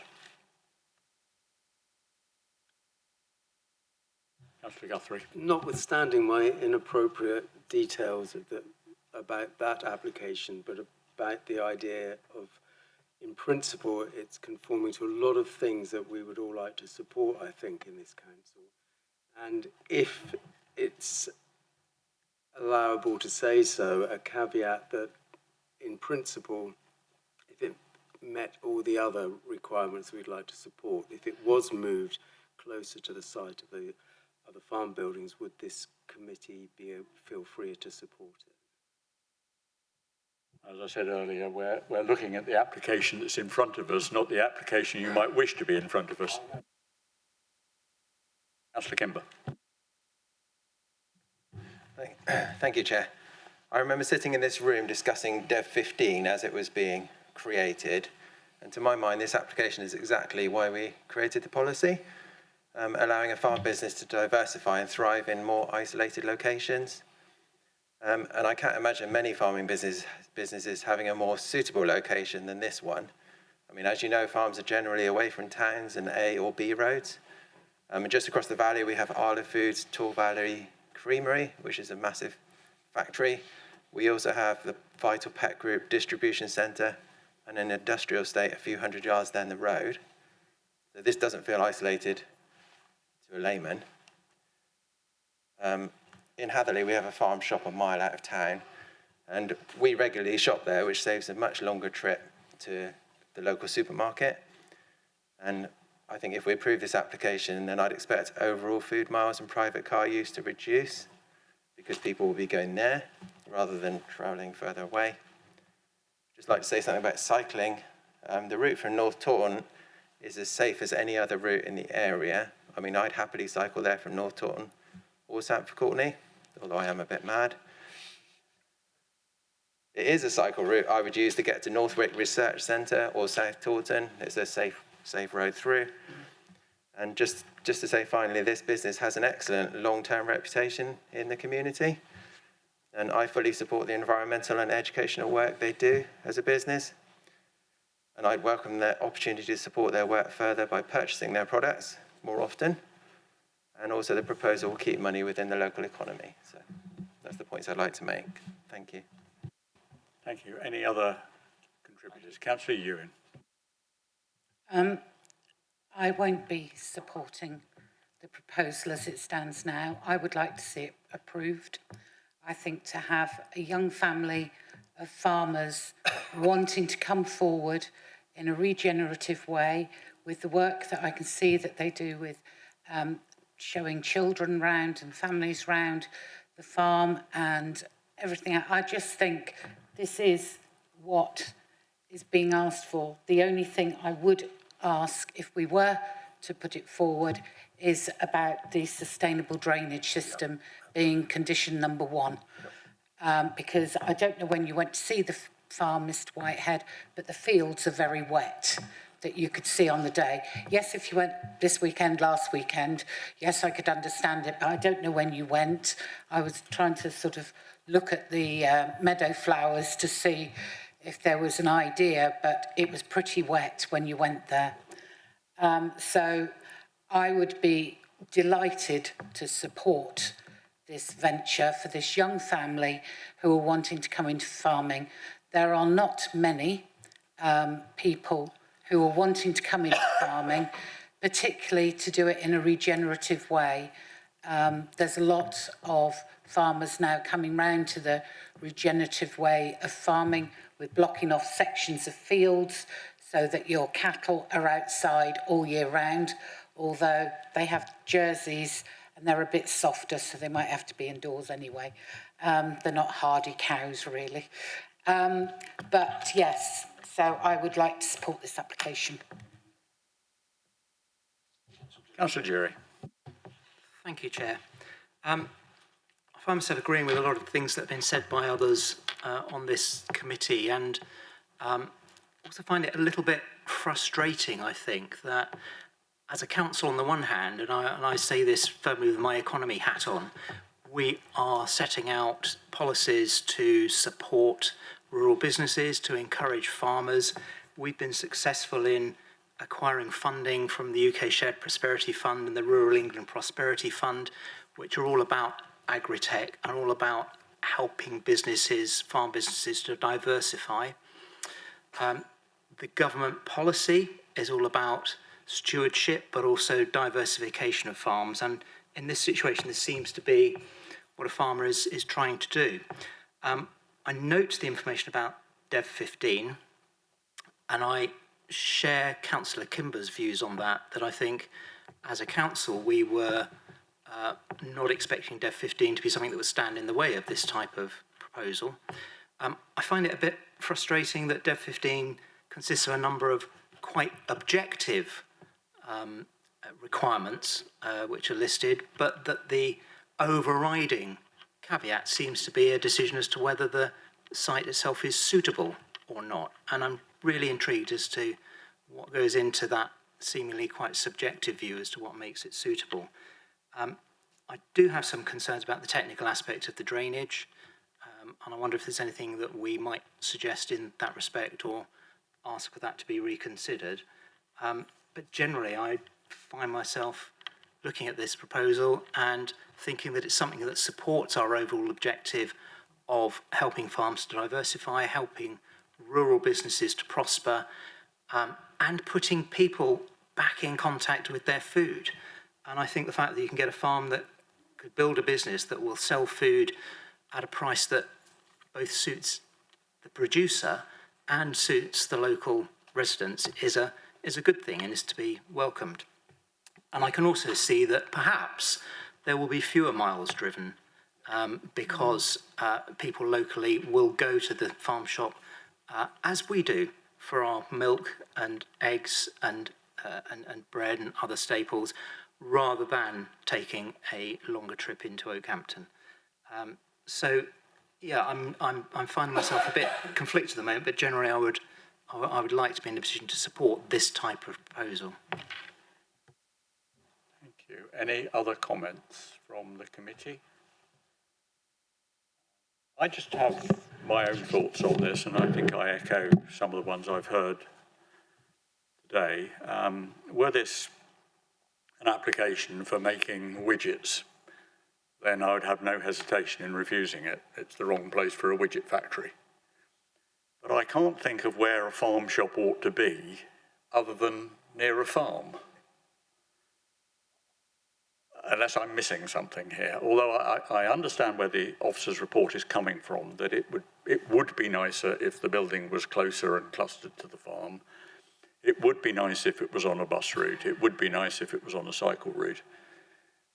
Councillor Guthrie. Notwithstanding my inappropriate details about that application, but about the idea of, in principle, it's conforming to a lot of things that we would all like to support, I think, in this council. And if it's allowable to say so, a caveat that, in principle, if it met all the other requirements we'd like to support, if it was moved closer to the site of the other farm buildings, would this committee feel free to support it? As I said earlier, we're looking at the application that's in front of us, not the application you might wish to be in front of us. Councillor Kimber. Thank you, Chair. I remember sitting in this room discussing Dev 15 as it was being created, and to my mind, this application is exactly why we created the policy, allowing a farm business to diversify and thrive in more isolated locations. And I can't imagine many farming businesses having a more suitable location than this one. I mean, as you know, farms are generally away from towns and A or B roads. And just across the valley, we have Arla Foods, Tall Valley Creamery, which is a massive factory. We also have the Vital Pet Group distribution centre and an industrial estate a few hundred yards down the road. So this doesn't feel isolated to a layman. In Hatherley, we have a farm shop a mile out of town, and we regularly shop there, which saves a much longer trip to the local supermarket. And I think if we approve this application, then I'd expect overall food miles and private car use to reduce, because people will be going there rather than travelling further away. Just like to say something about cycling. The route from North Taunton is as safe as any other route in the area. I mean, I'd happily cycle there from North Taunton or Sandford Courtenay, although I am a bit mad. It is a cycle route I would use to get to Northwick Research Centre or South Taunton. It's a safe road through. And just to say finally, this business has an excellent long-term reputation in the community. And I fully support the environmental and educational work they do as a business. And I'd welcome the opportunity to support their work further by purchasing their products more often. And also the proposal will keep money within the local economy. So that's the points I'd like to make. Thank you. Thank you. Any other contributors? Councillor Ewan. I won't be supporting the proposal as it stands now. I would like to see it approved. I think to have a young family of farmers wanting to come forward in a regenerative way with the work that I can see that they do with showing children round and families round the farm and everything. I just think this is what is being asked for. The only thing I would ask, if we were to put it forward, is about the sustainable drainage system being condition number 1. Because I don't know when you went to see the farm, Mr. Whitehead, but the fields are very wet that you could see on the day. Yes, if you went this weekend, last weekend, yes, I could understand it, but I don't know when you went. I was trying to sort of look at the meadow flowers to see if there was an idea, but it was pretty wet when you went there. So I would be delighted to support this venture for this young family who are wanting to come into farming. There are not many people who are wanting to come into farming, particularly to do it in a regenerative way. There's a lot of farmers now coming round to the regenerative way of farming with blocking off sections of fields so that your cattle are outside all year round, although they have jerseys and they're a bit softer, so they might have to be indoors anyway. They're not hardy cows, really. But yes, so I would like to support this application. Councillor Jury. Thank you, Chair. I find myself agreeing with a lot of things that have been said by others on this committee, and also find it a little bit frustrating, I think, that as a council on the one hand, and I say this firmly with my economy hat on, we are setting out policies to support rural businesses, to encourage farmers. We've been successful in acquiring funding from the UK Shared Prosperity Fund and the Rural England Prosperity Fund, which are all about agri-tech and all about helping businesses, farm businesses, to diversify. The government policy is all about stewardship, but also diversification of farms. And in this situation, this seems to be what a farmer is trying to do. I note the information about Dev 15, and I share Councillor Kimber's views on that I think as a council we were not expecting Dev 15 to be something that would stand in the way of this type of proposal. I find it a bit frustrating that Dev 15 consists of a number of quite objective requirements which are listed, but that the overriding caveat seems to be a decision as to whether the site itself is suitable or not. And I'm really intrigued as to what goes into that seemingly quite subjective view as to what makes it suitable. I do have some concerns about the technical aspect of the drainage, and I wonder if there's anything that we might suggest in that respect or ask for that to be reconsidered. But generally, I find myself looking at this proposal and thinking that it's something that supports our overall objective of helping farms to diversify, helping rural businesses to prosper, and putting people back in contact with their food. And I think the fact that you can get a farm that could build a business that will sell food at a price that both suits the producer and suits the local residents is a good thing and is to be welcomed. And I can also see that perhaps there will be fewer miles driven because people locally will go to the farm shop as we do for our milk and eggs and bread and other staples, rather than taking a longer trip into Oakhampton. So, yeah, I'm finding myself a bit conflicted at the moment, but generally I would like to be in a position to support this type of proposal. you. Any other comments from the committee? I just have my own thoughts on this, and I think I echo some of the ones I've heard today. Were this an application for making widgets, then I would have no hesitation in refusing it. It's the wrong place for a widget factory. But I can't think of where a farm shop ought to be other than near a farm. Unless I'm missing something here. Although I understand where the officer's report is coming from, that it would be nicer if the building was closer and clustered to the farm. It would be nice if it was on a bus route. It would be nice if it was on a cycle route.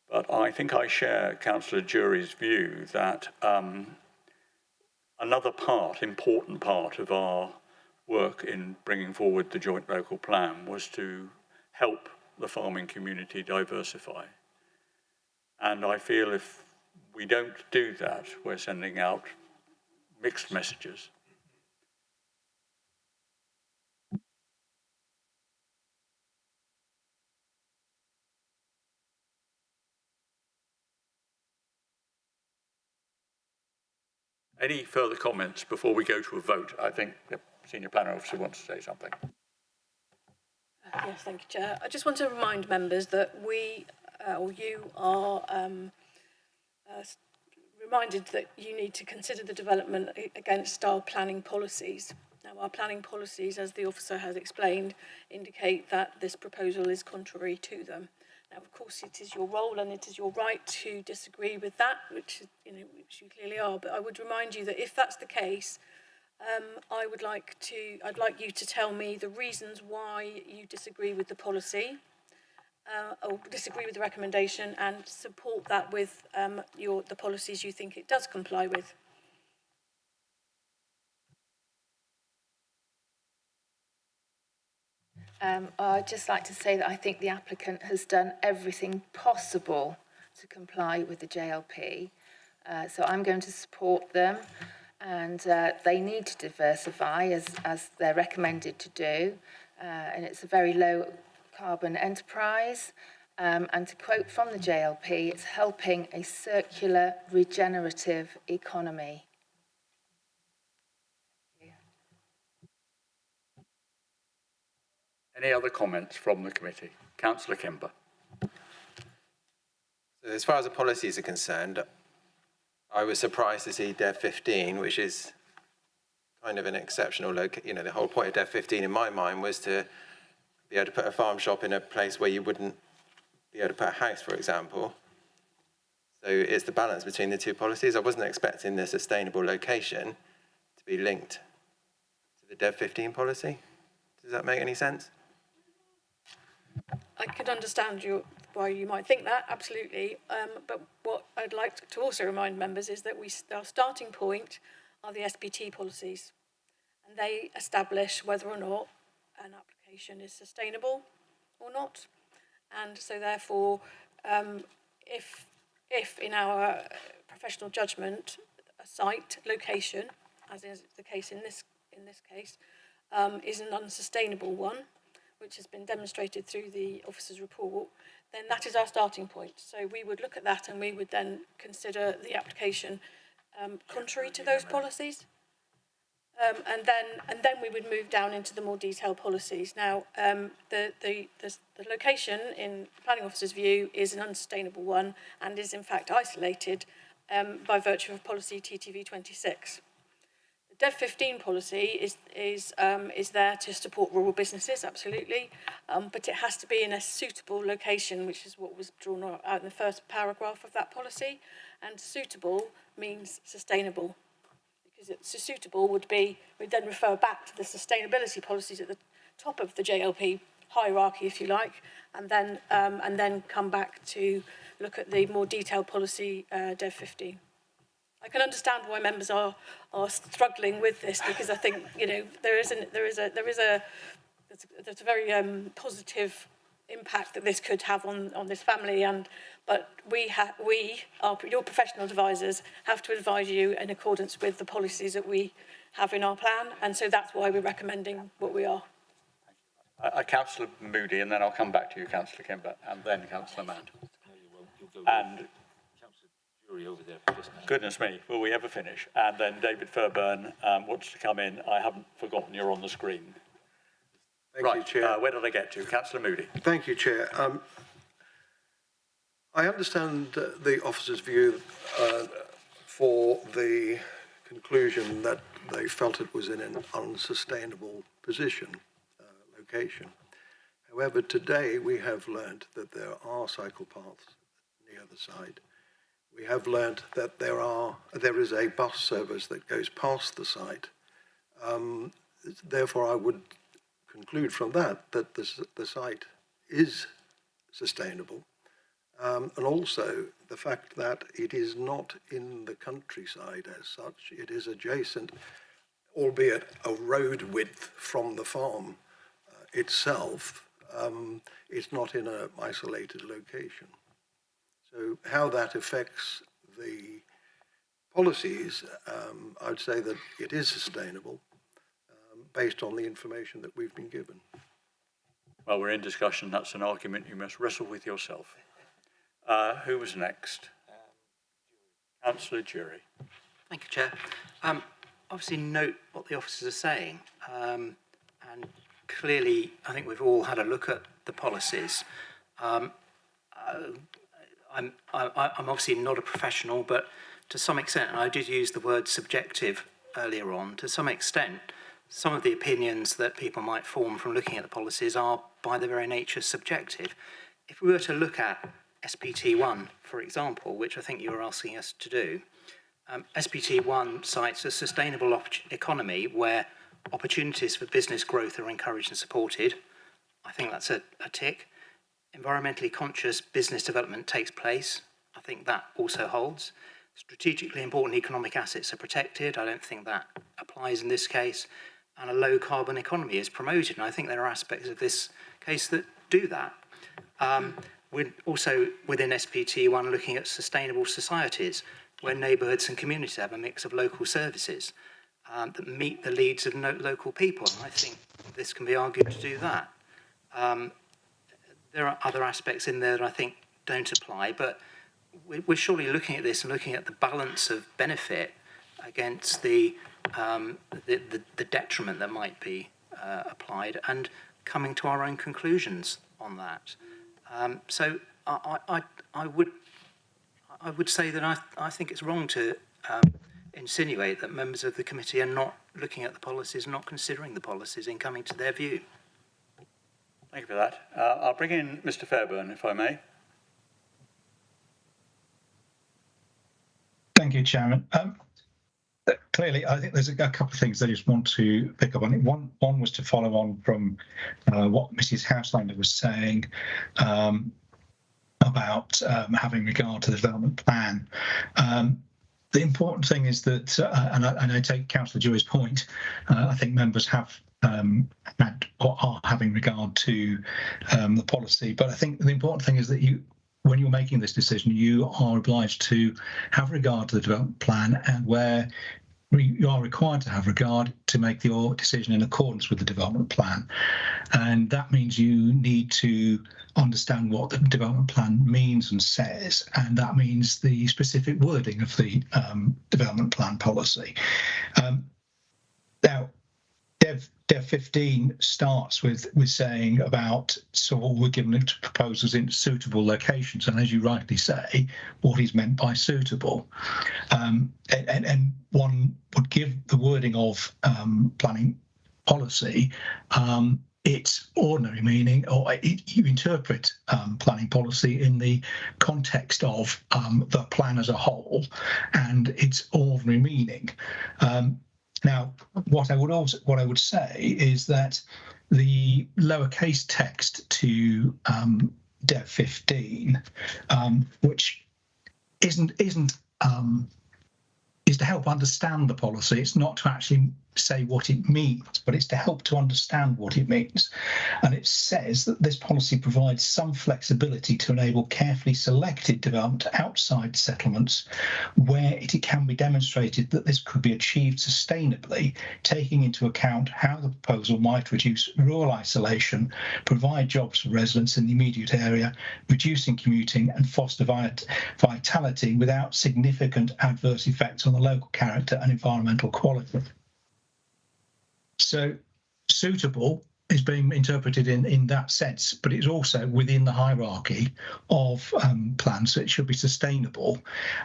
But I think I share Councillor Jury's view that another important part of our work in bringing forward the joint local plan was to help the farming community diversify. And I feel if we don't do that, we're sending out mixed messages. Any further comments before we go to a vote? I think the Senior Planning Officer wants to say something. Yes, thank you, Chair. I just want to remind members that we, or you, are reminded that you need to consider the development against our planning policies. Now, our planning policies, as the officer has explained, indicate that this proposal is contrary to them. Now, of course, it is your role and it is your right to disagree with that, which you clearly are. But I would remind you that if that's the case, I'd like you to tell me the reasons why you disagree with the policy, or disagree with the recommendation, and support that with the policies you think it does comply with. I'd just like to say that I think the applicant has done everything possible to comply with the JLP. So I'm going to support them, and they need to diversify as they're recommended to do. And it's a very low carbon enterprise. And to quote from the JLP, it's helping a circular, regenerative economy. Any other comments from the committee? Councillor Kimber. So as far as the policies are concerned, I was surprised to see Dev 15, which is kind of an exceptional location. The whole point of Dev 15 in my mind was to be able to put a farm shop in a place where you wouldn't be able to put a house, for example. So it's the balance between the two policies. I wasn't expecting the sustainable location to be linked to the Dev 15 policy. Does that make any sense? I could understand why you might think that, absolutely. But what I'd like to also remind members is that our starting point are the SBT policies, and they establish whether or not an application is sustainable or not. And so therefore, if in our professional judgment, a site location, as is the case in this case, is an unsustainable one, which has been demonstrated through the officer's report, then that is our starting point. So we would look at that and we would then consider the application contrary to those policies. And then we would move down into the more detailed policies. Now, the location, in the planning officer's view, is an unsustainable one and is in fact isolated by virtue of policy TTV 26. The Dev 15 policy is there to support rural businesses, absolutely, but it has to be in a suitable location, which is what was drawn out in the first paragraph of that policy. And suitable means sustainable. Because it's suitable would then refer back to the sustainability policies at the top of the JLP hierarchy, if you like, and then come back to look at the more detailed policy Dev 15. I can understand why members are struggling with this, because I think there's a very positive impact that this could have on this family, but your professional advisors have to advise you in accordance with the policies that we have in our plan, and so that's why we're recommending what we are. Councillor Moody, and then I'll come back to you, Councillor Kimber, and then Councillor Mann. and Jury over there. goodness me, will we ever finish? And then David Fairbairn wants to come in. I haven't forgotten you're on the screen. Thank you, Chair. Where did I get to? Councillor Moody. Thank you, Chair. I understand the officer's view for the conclusion that they felt it was in an unsustainable location. However, today we have learnt that there are cycle paths near the site. We have learnt that there is a bus service that goes past the site. Therefore, I would conclude from that the site is sustainable. And also the fact that it is not in the countryside as such, it is adjacent, albeit a road width from the farm itself. It's not in an isolated location. So how that affects the policies, I'd say that it is sustainable based on the information that we've been given. Well, we're in discussion. That's an argument you must wrestle with yourself. Who was next? Councillor Jury. Thank you, Chair. Obviously note what the officers are saying, and clearly I think we've all had a look at the policies. I'm obviously not a professional, but to some extent, and I did use the word subjective earlier on, to some extent, some of the opinions that people might form from looking at the policies are by their very nature subjective. If we were to look at SPT1, for example, which I think you were asking us to do, SPT1 cites a sustainable economy where opportunities for business growth are encouraged and supported. I think that's a tick. Environmentally conscious business development takes place. I think that also holds. Strategically important economic assets are protected. I don't think that applies in this case. And a low carbon economy is promoted. And I think there are aspects of this case that do that. We're also within SPT1 looking at sustainable societies where neighbourhoods and communities have a mix of local services that meet the needs of local people. And I think this can be argued to do that. There are other aspects in there that I think don't apply, but we're surely looking at this and looking at the balance of benefit against the detriment that might be applied and coming to our own conclusions on that. So I would say that I think it's wrong to insinuate that members of the committee are not looking at the policies, not considering the policies in coming to their view. Thank you for that. I'll bring in Mr. Fairbairn, if I may. Thank you, Chairman. Clearly, I think there's a couple of things I just want to pick up on. One was to follow on from what Mrs. Houselander was saying about having regard to the development plan. The important thing is that, and I take Councillor Jury's point, I think members have had or are having regard to the policy, but I think the important thing is that when you're making this decision, you are obliged to have regard to the development plan, and where you are required to have regard to make your decision in accordance with the development plan. And that means you need to understand what the development plan means and says, and that means the specific wording of the development plan policy. Now, Dev 15 starts with saying about, so we're given proposals in suitable locations, and as you rightly say, what is meant by suitable. And one would give the wording of planning policy its ordinary meaning, or you interpret planning policy in the context of the plan as a whole and its ordinary meaning. Now, what I would say is that the lowercase text to Dev 15, which is to help understand the policy. It's not to actually say what it means, but it's to help to understand what it means. And it says that this policy provides some flexibility to enable carefully selected development outside settlements where it can be demonstrated that this could be achieved sustainably, taking into account how the proposal might reduce rural isolation, provide jobs for residents in the immediate area, reducing commuting and foster vitality without significant adverse effects on the local character and environmental quality. So suitable is being interpreted in that sense, but it's also within the hierarchy of plans, so it should be sustainable.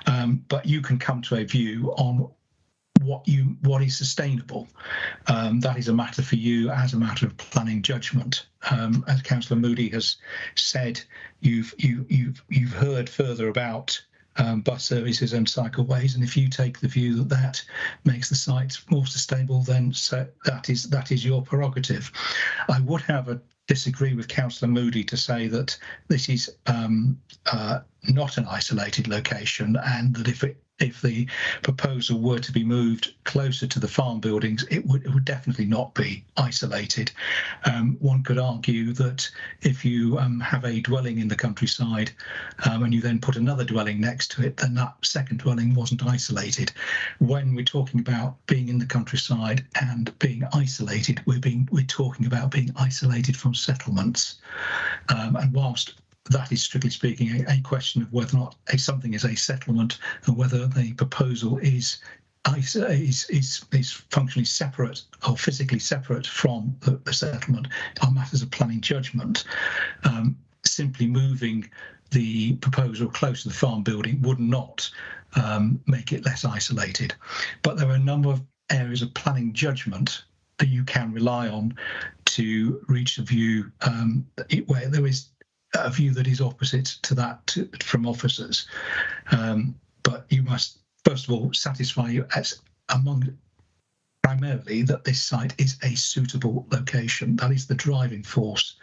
But you can come to a view on what is sustainable. That is a matter for you as a matter of planning judgment. As Councillor Moody has said, you've heard further about bus services and cycleways, and if you take the view that that makes the site more sustainable, then so that is your prerogative. I would disagree with Councillor Moody to say that this is not an isolated location, and that if the proposal were to be moved closer to the farm buildings, it would definitely not be isolated. One could argue that if you have a dwelling in the countryside and you then put another dwelling next to it, then that second dwelling wasn't isolated. When we're talking about being in the countryside and being isolated, we're talking about being isolated from settlements. And whilst that is, strictly speaking, a question of whether or not something is a settlement and whether the proposal is functionally separate or physically separate from the settlement are matters of planning judgment. Simply moving the proposal close to the farm building would not make it less isolated. But there are a number of areas of planning judgment that you can rely on to reach a view where there is a view that is opposite to that from officers. But you must, first of all, satisfy you as among primarily that this site is a suitable location. That is the driving force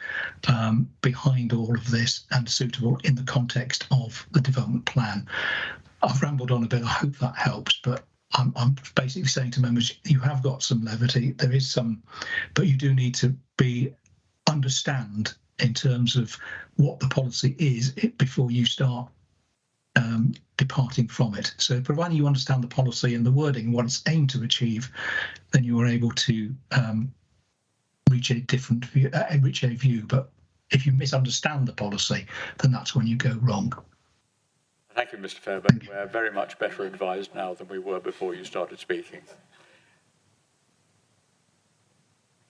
behind all of this, and suitable in the context of the development plan. I've rambled on a bit. I hope that helps, but I'm basically saying to members, you have got some levity. There is some, but you do need to understand in terms of what the policy is before you start departing from it. So providing you understand the policy and the wording, what it's aimed to achieve, then you are able to reach a different view, But if you misunderstand the policy, then that's when you go wrong. Thank you, Mr. Fairbairn. We're very much better advised now than we were before you started speaking.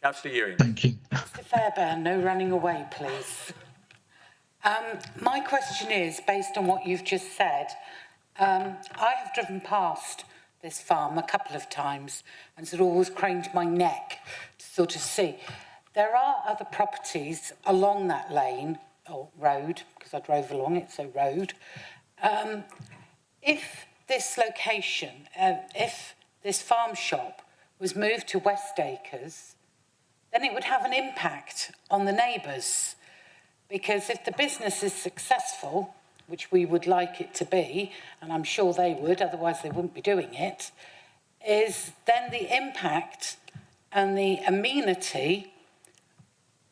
Councillor Ewing. Thank you. Mr. Fairbairn, no running away, please. My question is, based on what you've just said, I have driven past this farm a couple of times and sort of always craned my neck to sort of see. There are other properties along that lane, or road, because I drove along it, so road. If this location, if this farm shop was moved to West Acres, then it would have an impact on the neighbours. Because if the business is successful, which we would like it to be, and I'm sure they would, otherwise they wouldn't be doing it, is then the impact and the amenity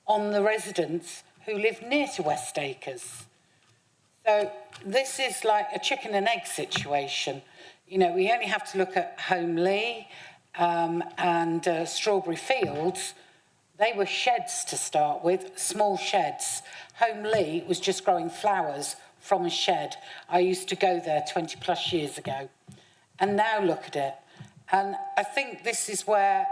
on the residents who live near to West Acres. So this is like a chicken and egg situation. You know, we only have to look at Holmley and Strawberry Fields. They were sheds to start with, small sheds. Holmley was just growing flowers from a shed. I used to go there 20 plus years ago. And now look at it. And I think this is where,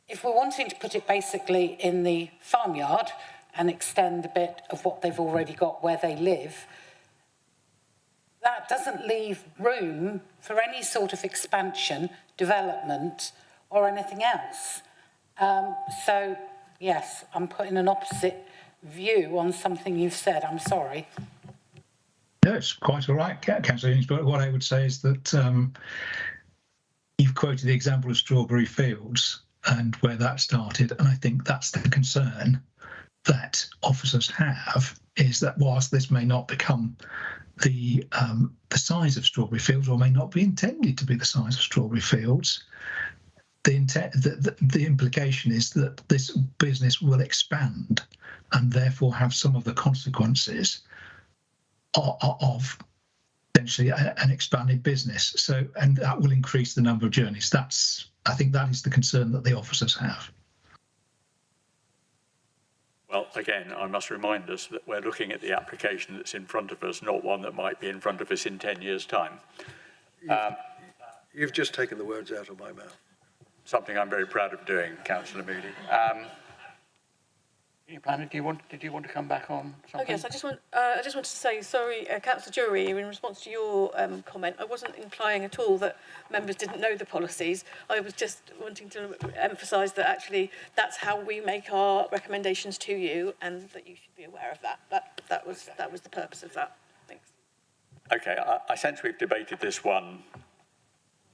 if we're wanting to put it basically in the farmyard and extend a bit of what they've already got where they live, that doesn't leave room for any sort of expansion, development, or anything else. So, yes, I'm putting an opposite view on something you've said. I'm sorry. No, it's quite all right, Councillor Higgins, but what I would say is that you've quoted the example of Strawberry Fields and where that started, and I think that's the concern that officers have, is that whilst this may not become the size of Strawberry Fields, or may not be intended to be the size of Strawberry Fields, the implication is that this business will expand and therefore have some of the consequences of potentially an expanded business. So, and that will increase the number of journeys. I think that is the concern that the officers have. Well, again, I must remind us that we're looking at the application that's in front of us, not one that might be in front of us in 10 years' time. You've just taken the words out of my mouth. Something I'm very proud of doing, Councillor Moody. Did you want to come back on something? Oh yes, I just want to say sorry, Councillor Jury. In response to your comment, I wasn't implying at all that members didn't know the policies. I was just wanting to emphasise that actually that's how we make our recommendations to you, and that you should be aware of that. That was the purpose of that. Thanks. Okay, I sense we've debated this one.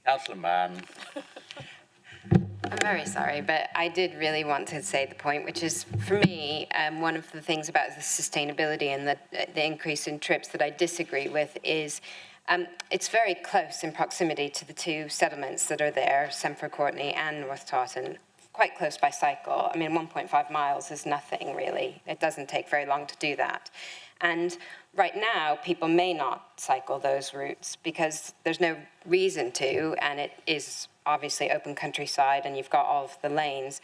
Councillor Mann. I'm very sorry, but I did really want to say the point, which is, for me, one of the things about the sustainability and the increase in trips that I disagree with is it's very close in proximity to the two settlements that are there, Semford Courtney and North Taunton, quite close by cycle. I mean, 1.5 miles is nothing, really. It doesn't take very long to do that. And right now, people may not cycle those routes because there's no reason to, and it is obviously open countryside and you've got all of the lanes.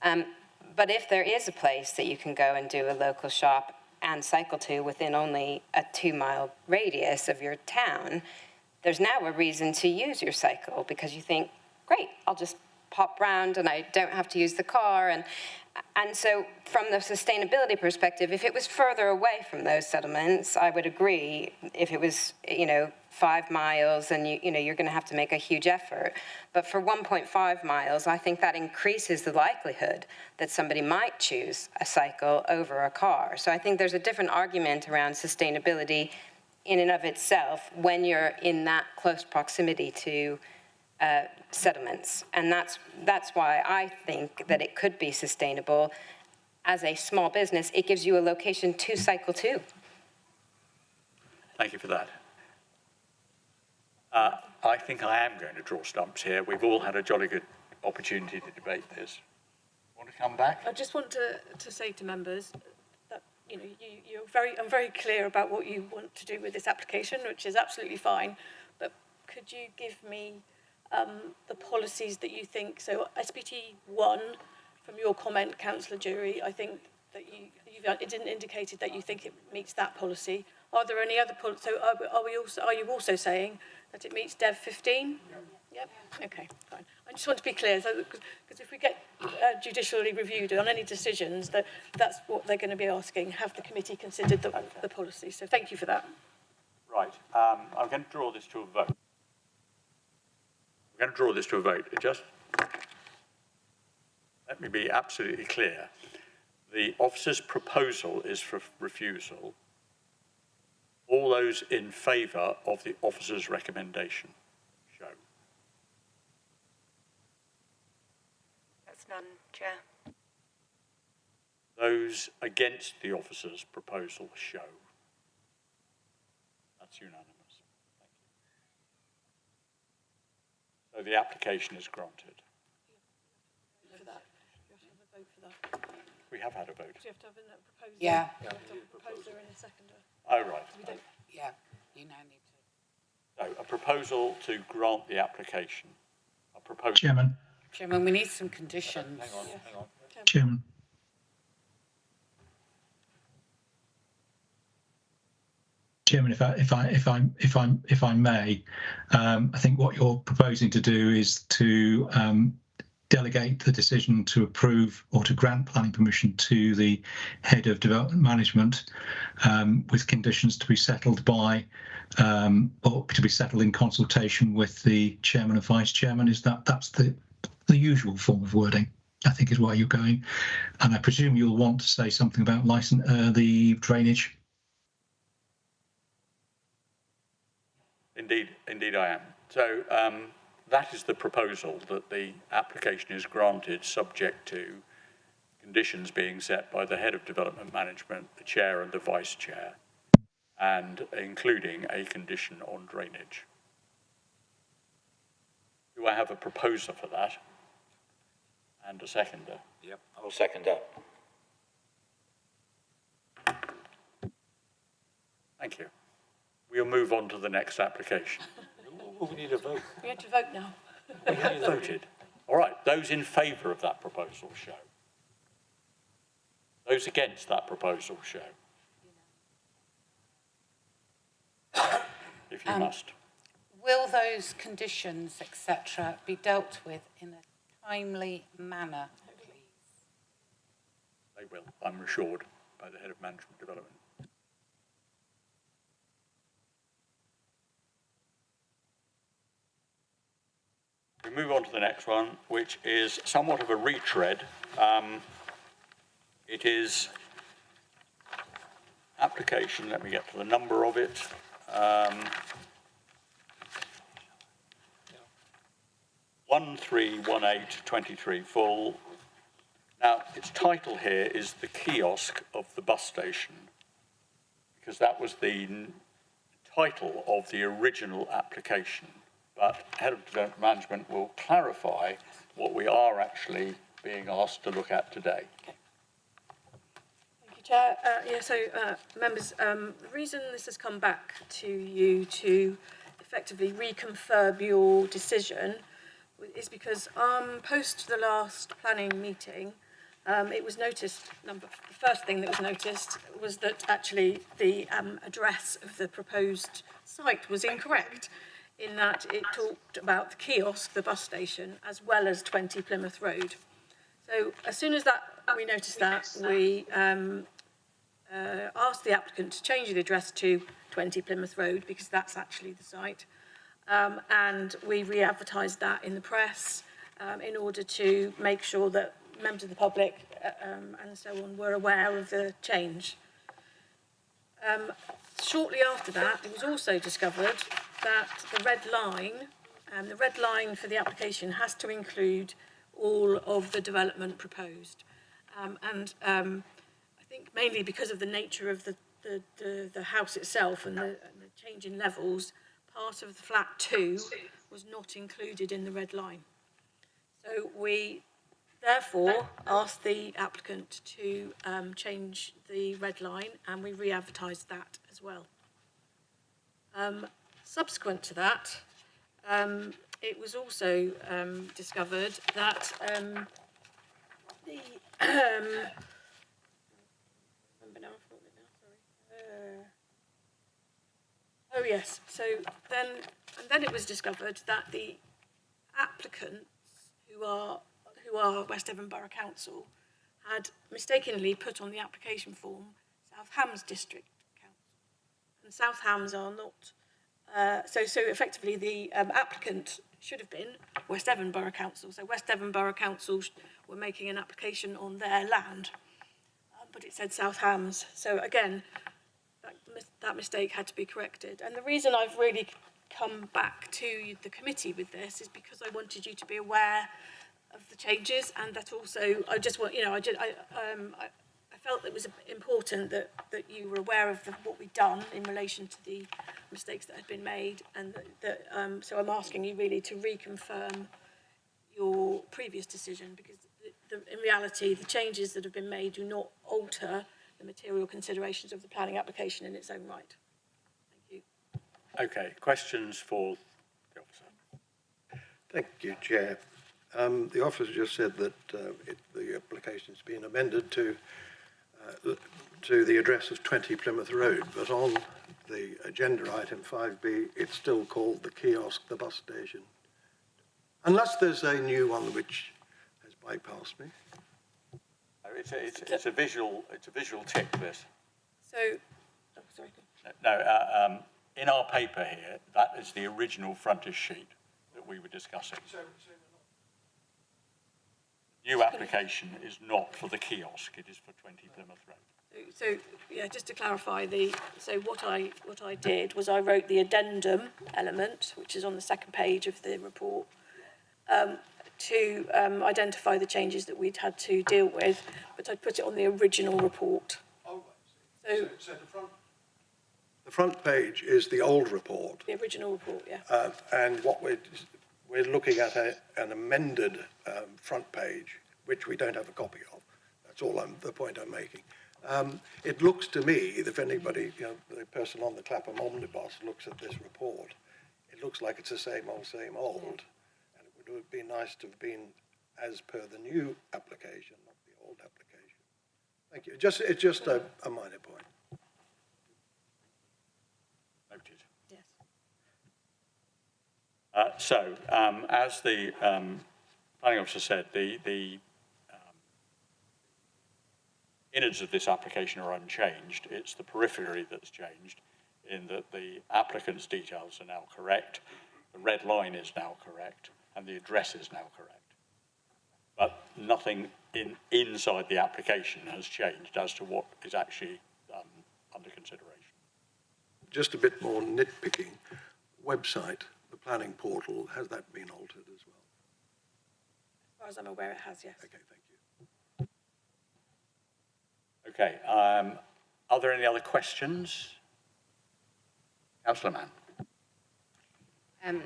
But if there is a place that you can go and do a local shop and cycle to within only a 2-mile radius of your town, there's now a reason to use your cycle because you think, great, I'll just pop round and I don't have to use the car. And so from the sustainability perspective, if it was further away from those settlements, I would agree. If it was, 5 miles, and you're going to have to make a huge effort. But for 1.5 miles, I think that increases the likelihood that somebody might choose a cycle over a car. So I think there's a different argument around sustainability in and of itself when you're in that close proximity to settlements. And that's why I think that it could be sustainable. As a small business, it gives you a location to cycle to. Thank you for that. I think I am going to draw stumps here. We've all had a jolly good opportunity to debate this. Want to come back? I just want to say to members that I'm very clear about what you want to do with this application, which is absolutely fine. But could you give me the policies that you think? So SPT 1, from your comment, Councillor Jury, I think that it didn't indicated that you think it meets that policy. Are there any other policies? So are you also saying that it meets Dev 15? Yep. Okay, fine. I just want to be clear, because if we get judicially reviewed on any decisions, that's what they're going to be asking. Have the committee considered the policy? So thank you for that. Right. I'm going to draw this to a vote. Just let me be absolutely clear. The officer's proposal is for refusal. All those in favour of the officer's recommendation, show. That's none, Chair. Those against the officer's proposal, show. That's unanimous. Thank you. So the application is granted. We have had a vote. Do you have to have a proposer? Yeah. You have to have a proposer and a seconder. Oh, right. Yeah, you now need to. So, a proposal to grant the application. A proposal. Chairman, we need some conditions. Hang on. Chairman. Chairman, if I may, I think what you're proposing to do is to delegate the decision to approve or to grant planning permission to the head of development management with conditions to be settled by or to be settled in consultation with the chairman and vice chairman. That's the usual form of wording, I think, is where you're going. And I presume you'll want to say something about the drainage. Indeed I am. So that is the proposal, that the application is granted subject to conditions being set by the head of development management, the chair and the vice chair, and including a condition on drainage. Do I have a proposer for that? And a seconder. Yep. I'll second that. Thank you. We'll move on to the next application. Oh, we need a vote. We have to vote now. We have voted. All right, those in favour of that proposal show. Those against that proposal show. If you must. Will those conditions, etc., be dealt with in a timely manner, please? They will, I'm assured, by the Head of Management Development. We move on to the next one, which is somewhat of a retread. It is application, let me get to the number of it. 131823 full. Now, its title here is the kiosk of the bus station, because that was the title of the original application. But Head of Development Management will clarify what we are actually being asked to look at today. Thank you, Chair. Members, the reason this has come back to you to effectively reconfirm your decision is because post the last planning meeting, it was noticed, the first thing that was noticed was that actually the address of the proposed site was incorrect, in that it talked about the kiosk, the bus station, as well as 20 Plymouth Road. So as soon as we noticed that, we asked the applicant to change the address to 20 Plymouth Road, because that's actually the site. And we re-advertised that in the press in order to make sure that members of the public and so on were aware of the change. Shortly after that, it was also discovered that the red line for the application has to include all of the development proposed. I think mainly because of the nature of the house itself and the change in levels, part of the flat 2 was not included in the red line. So we therefore asked the applicant to change the red line, and we re-advertised that as well. Subsequent to that, it was also discovered that then it was discovered that the applicants who are West Devon Borough Council had mistakenly put on the application form South Hams District Council, and South Hams are not. So effectively, the applicant should have been West Devon Borough Council. So West Devon Borough Council were making an application on their land, but it said South Hams. So again, that mistake had to be corrected. And the reason I've really come back to the committee with this is because I wanted you to be aware of the changes, and that also I just want, I felt it was important that you were aware of what we'd done in relation to the mistakes that had been made, and so I'm asking you really to reconfirm your previous decision, because in reality the changes that have been made do not alter the material considerations of the planning application in its own right. Thank you. Okay, questions for the officer? Thank you, Chair. The officer just said that the application has been amended to the address of 20 Plymouth Road, but on the agenda item 5B, it's still called the kiosk, the bus station. Unless there's a new one which has bypassed me. It's a visual tick, this. So, oh, sorry. No, in our paper here, that is the original frontage sheet that we were discussing. New application is not for the kiosk, it is for 20 Plymouth Road. So yeah, just to clarify, what I did was I wrote the addendum element, which is on the second page of the report, to identify the changes that we'd had to deal with, but I put it on the original report. Oh, so the front page is the old report. The original report, yeah. And what we're looking at an amended front page, which we don't have a copy of. That's all the point I'm making. It looks to me, if anybody, the person on the Clapham Omnibus looks at this report, it looks like it's the same old. And it would have been nice to have been as per the new application, not the old application. Thank you. It's just a minor point. Noted. Yes. As the planning officer said, the innards of this application are unchanged. It's the periphery that's changed, in that the applicant's details are now correct, the red line is now correct, and the address is now correct. But nothing inside the application has changed as to what is actually under consideration. Just a bit more nitpicking. Website, the planning portal, has that been altered as well? As far as I'm aware, it has, yes. Okay, thank you. Okay, are there any other questions? Councillor Mann.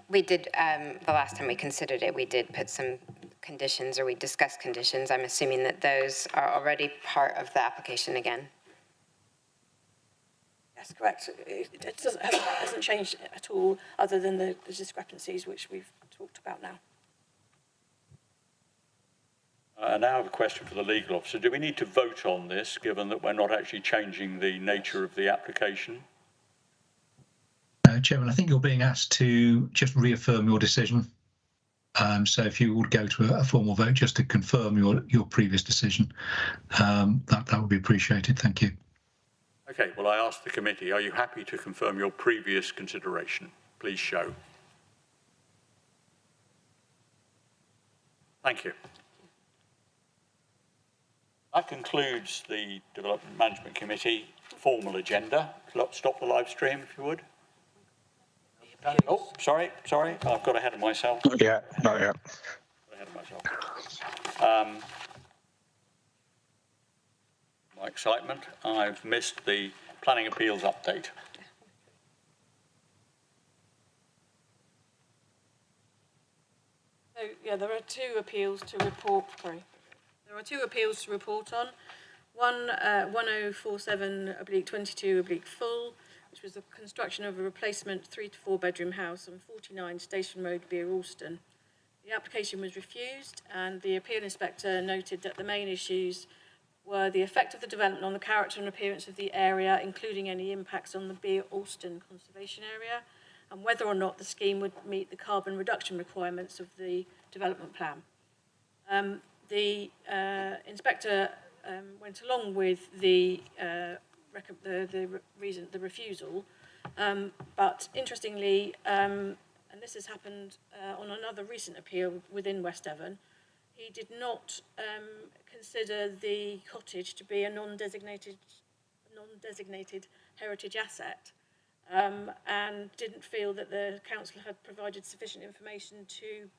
We did, the last time we considered it, we did put some conditions, or we discussed conditions. I'm assuming that those are already part of the application again. That's correct. It hasn't changed at all, other than the discrepancies which we've talked about now. I now have a question for the legal officer. Do we need to vote on this, given that we're not actually changing the nature of the application? Chairman, I think you're being asked to just reaffirm your decision. So if you would go to a formal vote just to confirm your previous decision, that would be appreciated. Thank you. Okay, well, I asked the committee, are you happy to confirm your previous consideration? Please show. Thank you. That concludes the Development Management Committee formal agenda. Stop the live stream, if you would. Oh, sorry, I've got ahead of myself. Not yet. Got ahead of myself. My excitement, I've missed the planning appeals update. So, yeah, there are two appeals to report, sorry. There are two appeals to report on. One, 1047/22/full, which was the construction of a replacement 3 to 4 bedroom house on 49 Station Road, Beer Alston. The application was refused, and the appeal inspector noted that the main issues were the effect of the development on the character and appearance of the area, including any impacts on the Beer Alston conservation area, and whether or not the scheme would meet the carbon reduction requirements of the development plan. The inspector went along with the refusal, but interestingly, and this has happened on another recent appeal within West Devon, he did not consider the cottage to be a non-designated heritage asset, and didn't feel that the council had provided sufficient information to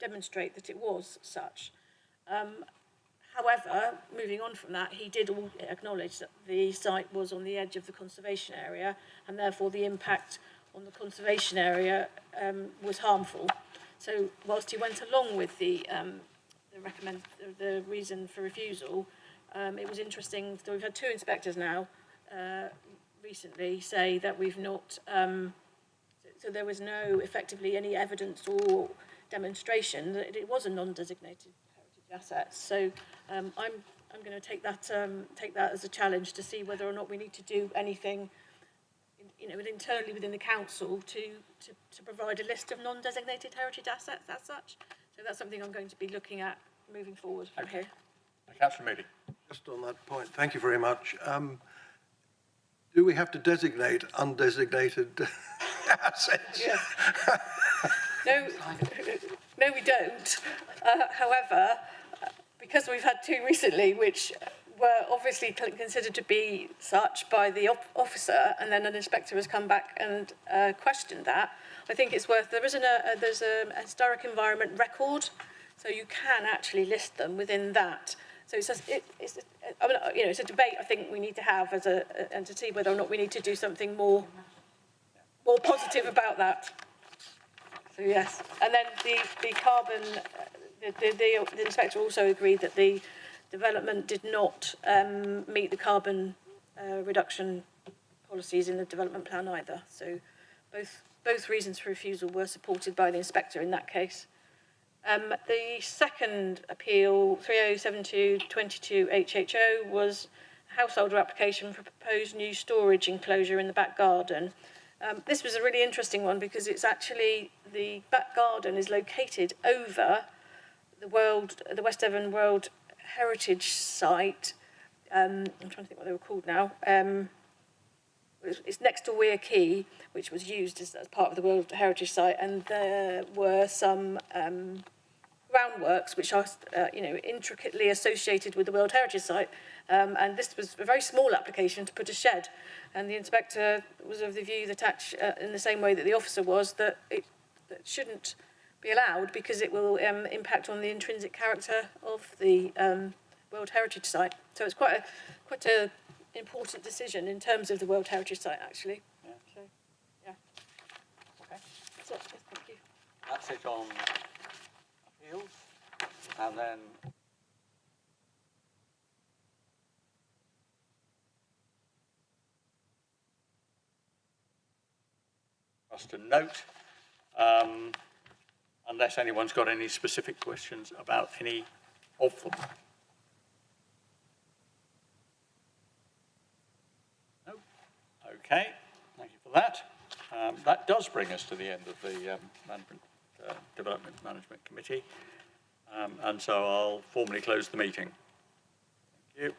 demonstrate that it was such. However, moving on from that, he did acknowledge that the site was on the edge of the conservation area, and therefore the impact on the conservation area was harmful. So whilst he went along with the reason for refusal, it was interesting. So we've had two inspectors now recently say that we've not, so there was no effectively any evidence or demonstration that it was a non-designated heritage asset. So I'm going to take that as a challenge to see whether or not we need to do anything, internally within the council to provide a list of non-designated heritage assets as such. So that's something I'm going to be looking at moving forward from here. Councillor Moody. Just on that point, thank you very much. Do we have to designate undesignated assets? Yeah. No, we don't. However, because we've had two recently, which were obviously considered to be such by the officer, and then an inspector has come back and questioned that, I think it's worth. There's a historic environment record, so you can actually list them within that. So it's a debate I think we need to have and to see whether or not we need to do something more positive about that. So yes, and then the carbon, The inspector also agreed that the development did not meet the carbon reduction policies in the development plan either. So both reasons for refusal were supported by the inspector in that case. The second appeal, 307222 HHO, was a householder application for proposed new storage enclosure in the back garden. This was a really interesting one because it's actually, the back garden is located over the West Devon World Heritage Site. I'm trying to think what they were called now. It's next to Weir Quay, which was used as part of the World Heritage Site, and there were some groundworks which are, intricately associated with the World Heritage Site. And this was a very small application to put a shed, and the inspector was of the view that, in the same way that the officer was, that it shouldn't be allowed because it will impact on the intrinsic character of the World Heritage Site. So it's quite a important decision in terms of the World Heritage Site, actually. Yeah. So, yeah. Okay. That's it. Yes, thank you. That's it on appeals. And then us to note, unless anyone's got any specific questions about any of them. No? Okay, thank you for that. That does bring us to the end of the Development Management Committee. And so I'll formally close the meeting. Thank you.